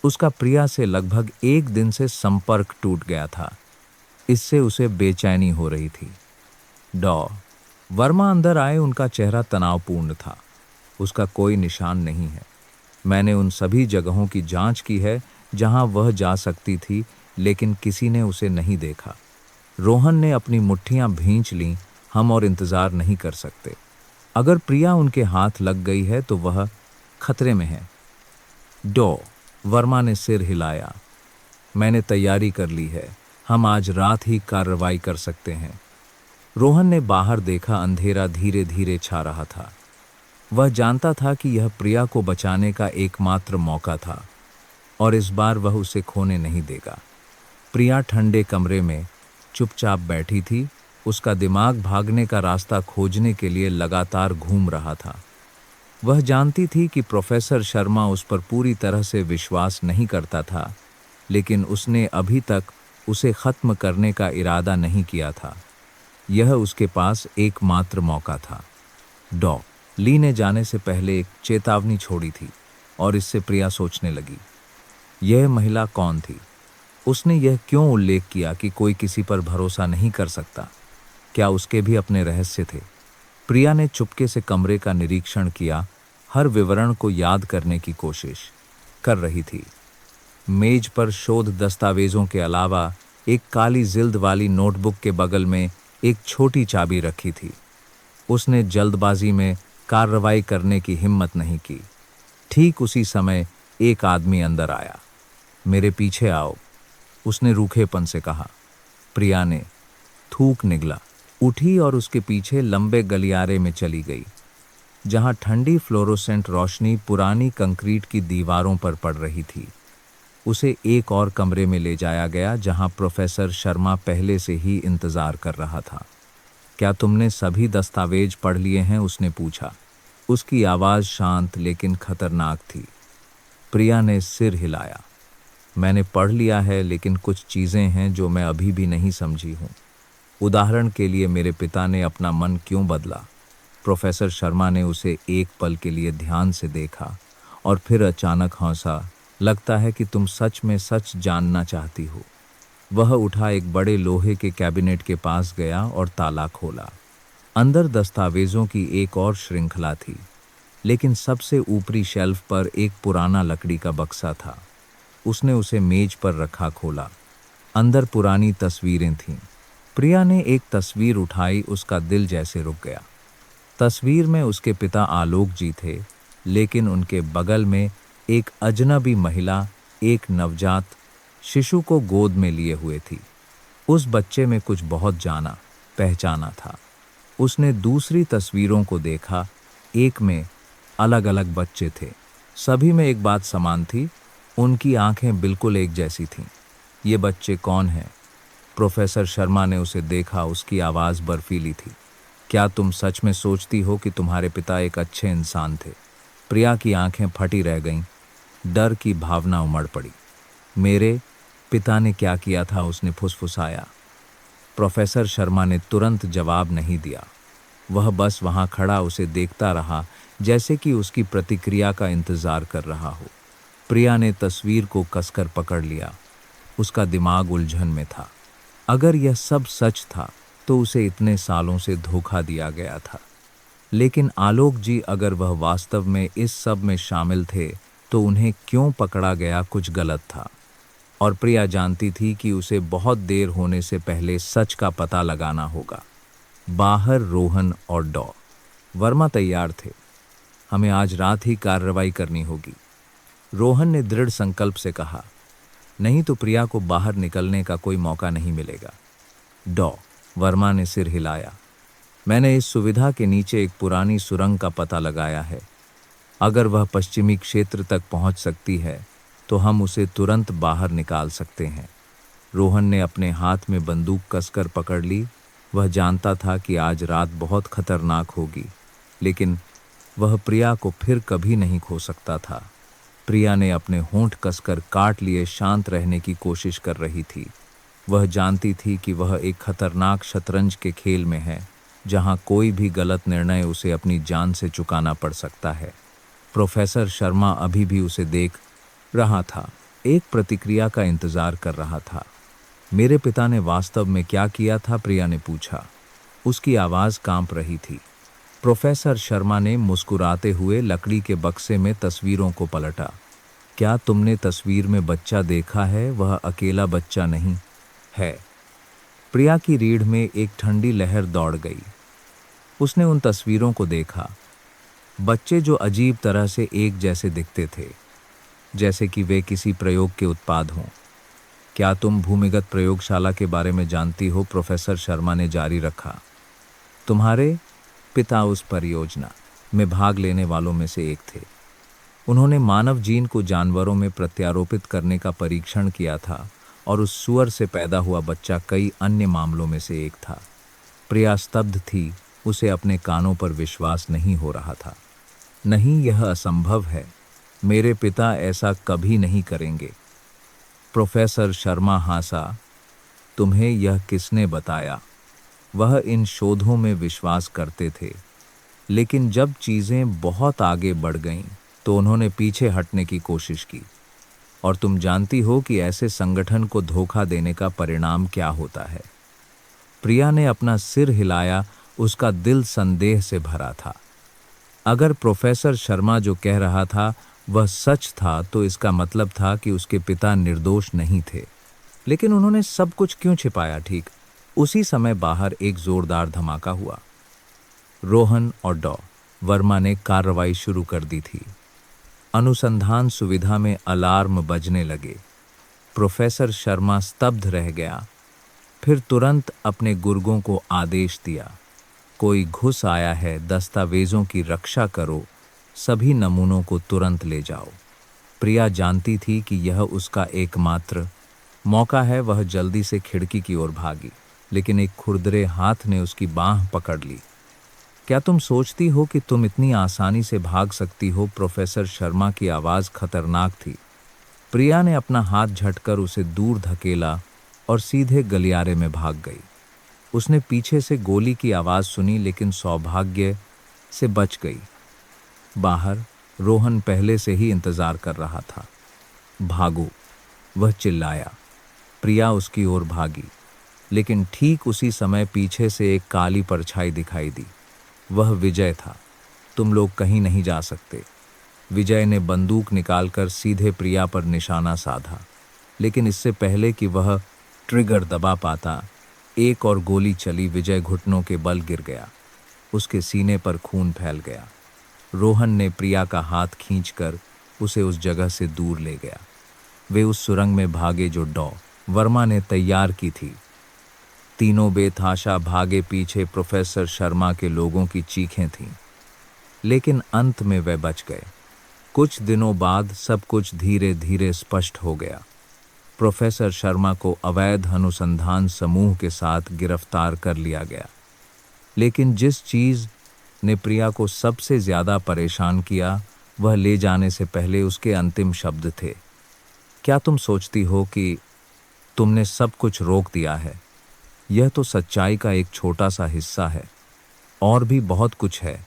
उसका प्रिया से लगभग 1 दिन से संपर्क टूट गया था। इससे उसे बेचैनी हो रही थी। डॉ वर्मा अंदर आए, उनका चेहरा तनावपूर्ण था। उसका कोई निशान नहीं है। मैंने उन सभी जगहों की जांच की है जहां वह जा सकती थी, लेकिन किसी ने उसे नहीं देखा। रोहन ने अपनी मुट्ठियां भींच लीं, हम और इंतजार नहीं कर सकते। अगर प्रिया उनके हाथ लग गई है तो वह खतरे में है। डॉ वर्मा ने सिर हिलाया। मैंने तैयारी कर ली है, हम आज रात ही कार्रवाई कर सकते हैं। रोहन ने बाहर देखा, अंधेरा धीरे धीरे छा रहा था। वह जानता था कि यह प्रिया को बचाने का एकमात्र मौका था और इस बार वह उसे खोने नहीं देगा। प्रिया ठंडे कमरे में चुपचाप बैठी थी। उसका दिमाग भागने का रास्ता खोजने के लिए लगातार घूम रहा था। वह जानती थी कि प्रोफेसर शर्मा उस पर पूरी तरह से विश्वास नहीं करता था, लेकिन उसने अभी तक उसे खत्म करने का इरादा नहीं किया था। यह उसके पास एकमात्र मौका था। डॉ ली ने जाने से पहले एक चेतावनी छोड़ी थी और इससे प्रिया सोचने लगी, यह महिला कौन थी? उसने यह क्यों उल्लेख किया कि कोई किसी पर भरोसा नहीं कर सकता? क्या उसके भी अपने रहस्य थे? प्रिया ने चुपके से कमरे का निरीक्षण किया, हर विवरण को याद करने की कोशिश कर रही थी। मेज पर शोध दस्तावेजों के अलावा एक काली जिल्द वाली नोटबुक के बगल में एक छोटी चाबी रखी थी। उसने जल्दबाजी में कार्रवाई करने की हिम्मत नहीं की। ठीक उसी समय एक आदमी अंदर आया। मेरे पीछे आओ, उसने रूखेपन से कहा। प्रिया ने थूक निगला, उठी और उसके पीछे लंबे गलियारे में चली गई, जहां ठंडी फ्लोरोसेंट रोशनी पुरानी कंक्रीट की दीवारों पर पड़ रही थी। उसे एक और कमरे में ले जाया गया, जहां प्रोफेसर शर्मा पहले से ही इंतजार कर रहा था। क्या तुमने सभी दस्तावेज पढ़ लिए हैं? उसने पूछा। उसकी आवाज़ शांत लेकिन खतरनाक थी। प्रिया ने सिर हिलाया। मैंने पढ़ लिया है, लेकिन कुछ चीज़ें हैं जो मैं अभी भी नहीं समझी हूँ। उदाहरण के लिए, मेरे पिता ने अपना मन क्यों बदला? प्रोफेसर शर्मा ने उसे एक पल के लिए ध्यान से देखा और फिर अचानक हंसा। लगता है कि तुम सच में सच जानना चाहती हो। वह उठा, एक बड़े लोहे के कैबिनेट के पास गया और ताला खोला। अंदर दस्तावेजों की एक और श्रृंखला थी, लेकिन सबसे ऊपरी शेल्फ पर एक पुराना लकड़ी का बक्सा था। उसने उसे मेज पर रखा, खोला। अंदर पुरानी तस्वीरें थीं। प्रिया ने एक तस्वीर उठाई, उसका दिल जैसे रुक गया। तस्वीर में उसके पिता आलोक जी थे, लेकिन उनके बगल में एक अजनबी महिला एक नवजात शिशु को गोद में लिए हुए थी। उस बच्चे में कुछ बहुत जाना पहचाना था। उसने दूसरी तस्वीरों को देखा, एक में अलग अलग बच्चे थे। सभी में एक बात समान थी, उनकी आंखें बिल्कुल एक जैसी थीं। ये बच्चे कौन हैं? प्रोफेसर शर्मा ने उसे देखा, उसकी आवाज़ बर्फीली थी। क्या तुम सच में सोचती हो कि तुम्हारे पिता एक अच्छे इंसान थे? प्रिया की आंखें फटी रह गईं, डर की भावना उमड़ पड़ी। मेरे पिता ने क्या किया था? उसने फुसफुसाया। प्रोफेसर शर्मा ने तुरंत जवाब नहीं दिया। वह बस वहां खड़ा उसे देखता रहा, जैसे कि उसकी प्रतिक्रिया का इंतजार कर रहा हो। प्रिया ने तस्वीर को कसकर पकड़ लिया। उसका दिमाग उलझन में था। अगर यह सब सच था तो उसे इतने सालों से धोखा दिया गया था। लेकिन आलोक जी अगर वह वास्तव में इस सब में शामिल थे तो उन्हें क्यों पकड़ा गया कुछ गलत था। और प्रिया जानती थी कि उसे बहुत देर होने से पहले सच का पता लगाना होगा। बाहर रोहन और डॉ वर्मा तैयार थे। हमें आज रात ही कार्रवाई करनी होगी, रोहन ने दृढ़ संकल्प से कहा। नहीं तो प्रिया को बाहर निकलने का कोई मौका नहीं मिलेगा। डॉ वर्मा ने सिर हिलाया। मैंने इस सुविधा के नीचे एक पुरानी सुरंग का पता लगाया है। अगर वह पश्चिमी क्षेत्र तक पहुंच सकती है तो हम उसे तुरंत बाहर निकाल सकते हैं। रोहन ने अपने हाथ में बंदूक कसकर पकड़ ली। वह जानता था कि आज रात बहुत खतरनाक होगी, लेकिन वह प्रिया को फिर कभी नहीं खो सकता था। प्रिया ने अपने होंठ कसकर काट लिए शांत रहने की कोशिश कर रही थी। वह जानती थी कि वह एक खतरनाक शतरंज के खेल में है, जहां कोई भी गलत निर्णय उसे अपनी जान से चुकाना पड़ सकता है। प्रोफेसर शर्मा अभी भी उसे देख रहा था, एक प्रतिक्रिया का इंतजार कर रहा था। मेरे पिता ने वास्तव में क्या किया था? प्रिया ने पूछा। उसकी आवाज कांप रही थी। प्रोफेसर शर्मा ने मुस्कुराते हुए लकड़ी के बक्से में तस्वीरों को पलटा। क्या तुमने तस्वीर में बच्चा देखा है? वह अकेला बच्चा नहीं है। प्रिया की रीढ़ में एक ठंडी लहर दौड़ गई। उसने उन तस्वीरों को देखा। बच्चे जो अजीब तरह से एक जैसे दिखते थे, जैसे कि वे किसी प्रयोग के उत्पाद हों। क्या तुम भूमिगत प्रयोगशाला के बारे में जानती हो? प्रोफेसर शर्मा ने जारी रखा। तुम्हारे पिता उस परियोजना में भाग लेने वालों में से एक थे। उन्होंने मानव जीन को जानवरों में प्रत्यारोपित करने का परीक्षण किया था और उस सुअर से पैदा हुआ बच्चा कई अन्य मामलों में से एक था। प्रिया स्तब्ध थी। उसे अपने कानों पर विश्वास नहीं हो रहा था। नहीं, यह असंभव है। मेरे पिता ऐसा कभी नहीं करेंगे। प्रोफेसर शर्मा हंसा। तुम्हें यह किसने बताया? वह इन शोधों में विश्वास करते थे, लेकिन जब चीजें बहुत आगे बढ़ गईं तो उन्होंने पीछे हटने की कोशिश की। और तुम जानती हो कि ऐसे संगठन को धोखा देने का परिणाम क्या होता है। प्रिया ने अपना सिर हिलाया। उसका दिल संदेह से भरा था। अगर प्रोफेसर शर्मा जो कह रहा था वह सच था तो इसका मतलब था कि उसके पिता निर्दोष नहीं थे। लेकिन उन्होंने सब कुछ क्यों छिपाया? ठीक उसी समय बाहर एक जोरदार धमाका हुआ। रोहन और डॉ वर्मा ने कार्रवाई शुरू कर दी थी। अनुसंधान सुविधा में अलार्म बजने लगे। प्रोफेसर शर्मा स्तब्ध रह गया, फिर तुरंत अपने गुर्गों को आदेश दिया। कोई घुस आया है, दस्तावेजों की रक्षा करो, सभी नमूनों को तुरंत ले जाओ। प्रिया जानती थी कि यह उसका एकमात्र मौका है। वह जल्दी से खिड़की की ओर भागी, लेकिन एक खुरदरे हाथ ने उसकी बांह पकड़ ली। क्या तुम सोचती हो कि तुम इतनी आसानी से भाग सकती हो? प्रोफेसर शर्मा की आवाज़ खतरनाक थी। प्रिया ने अपना हाथ झटकर उसे दूर धकेला और सीधे गलियारे में भाग गई। उसने पीछे से गोली की आवाज़ सुनी, लेकिन सौभाग्य से बच गई। बाहर रोहन पहले से ही इंतजार कर रहा था। भागो, वह चिल्लाया। प्रिया उसकी ओर भागी, लेकिन ठीक उसी समय पीछे से एक काली परछाई दिखाई दी। वह विजय था। तुम लोग कहीं नहीं जा सकते। विजय ने बंदूक निकालकर सीधे प्रिया पर निशाना साधा, लेकिन इससे पहले कि वह ट्रिगर दबा पाता, एक और गोली चली। विजय घुटनों के बल गिर गया। उसके सीने पर खून फैल गया। रोहन ने प्रिया का हाथ खींचकर उसे उस जगह से दूर ले गया। वे उस सुरंग में भागे जो डॉ वर्मा ने तैयार की थी। तीनों बेतहाशा भागे। पीछे प्रोफेसर शर्मा के लोगों की चीखें थीं, लेकिन अंत में वे बच गए। कुछ दिनों बाद सब कुछ धीरे धीरे स्पष्ट हो गया। प्रोफेसर शर्मा को अवैध अनुसंधान समूह के साथ गिरफ्तार कर लिया गया, लेकिन जिस चीज़ ने प्रिया को सबसे ज़्यादा परेशान किया वह ले जाने से पहले उसके अंतिम शब्द थे। क्या तुम सोचती हो कि तुमने सब कुछ रोक दिया है? यह तो सच्चाई का एक छोटा सा हिस्सा है। और भी बहुत कुछ है।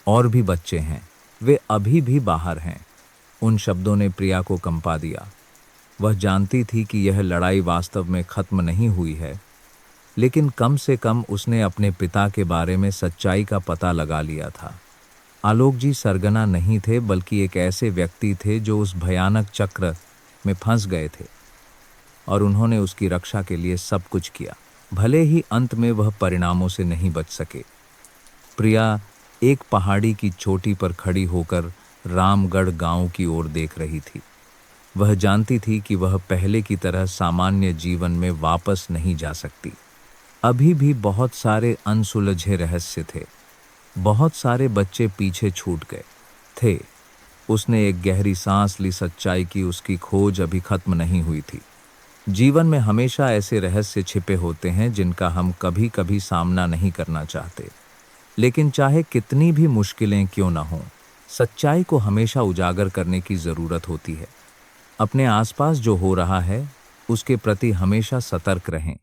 और भी बच्चे हैं, वे अभी भी बाहर हैं। उन शब्दों ने प्रिया को कंपा दिया। वह जानती थी कि यह लड़ाई वास्तव में खत्म नहीं हुई है, लेकिन कम से कम उसने अपने पिता के बारे में सच्चाई का पता लगा लिया था। आलोक जी सरगना नहीं थे, बल्कि एक ऐसे व्यक्ति थे जो उस भयानक चक्र में फंस गए थे और उन्होंने उसकी रक्षा के लिए सब कुछ किया, भले ही अंत में वह परिणामों से नहीं बच सके। प्रिया एक पहाड़ी की चोटी पर खड़ी होकर रामगढ़ गांव की ओर देख रही थी। वह जानती थी कि वह पहले की तरह सामान्य जीवन में वापस नहीं जा सकती। अभी भी बहुत सारे अनसुलझे रहस्य थे, बहुत सारे बच्चे पीछे छूट गए थे। उसने एक गहरी सांस ली, सच्चाई की उसकी खोज अभी खत्म नहीं हुई थी। जीवन में हमेशा ऐसे रहस्य छिपे होते हैं जिनका हम कभी कभी सामना नहीं करना चाहते, लेकिन चाहे कितनी भी मुश्किलें क्यों न हों, सच्चाई को हमेशा उजागर करने की ज़रूरत होती है। अपने आसपास जो हो रहा है उसके प्रति हमेशा सतर्क रहें।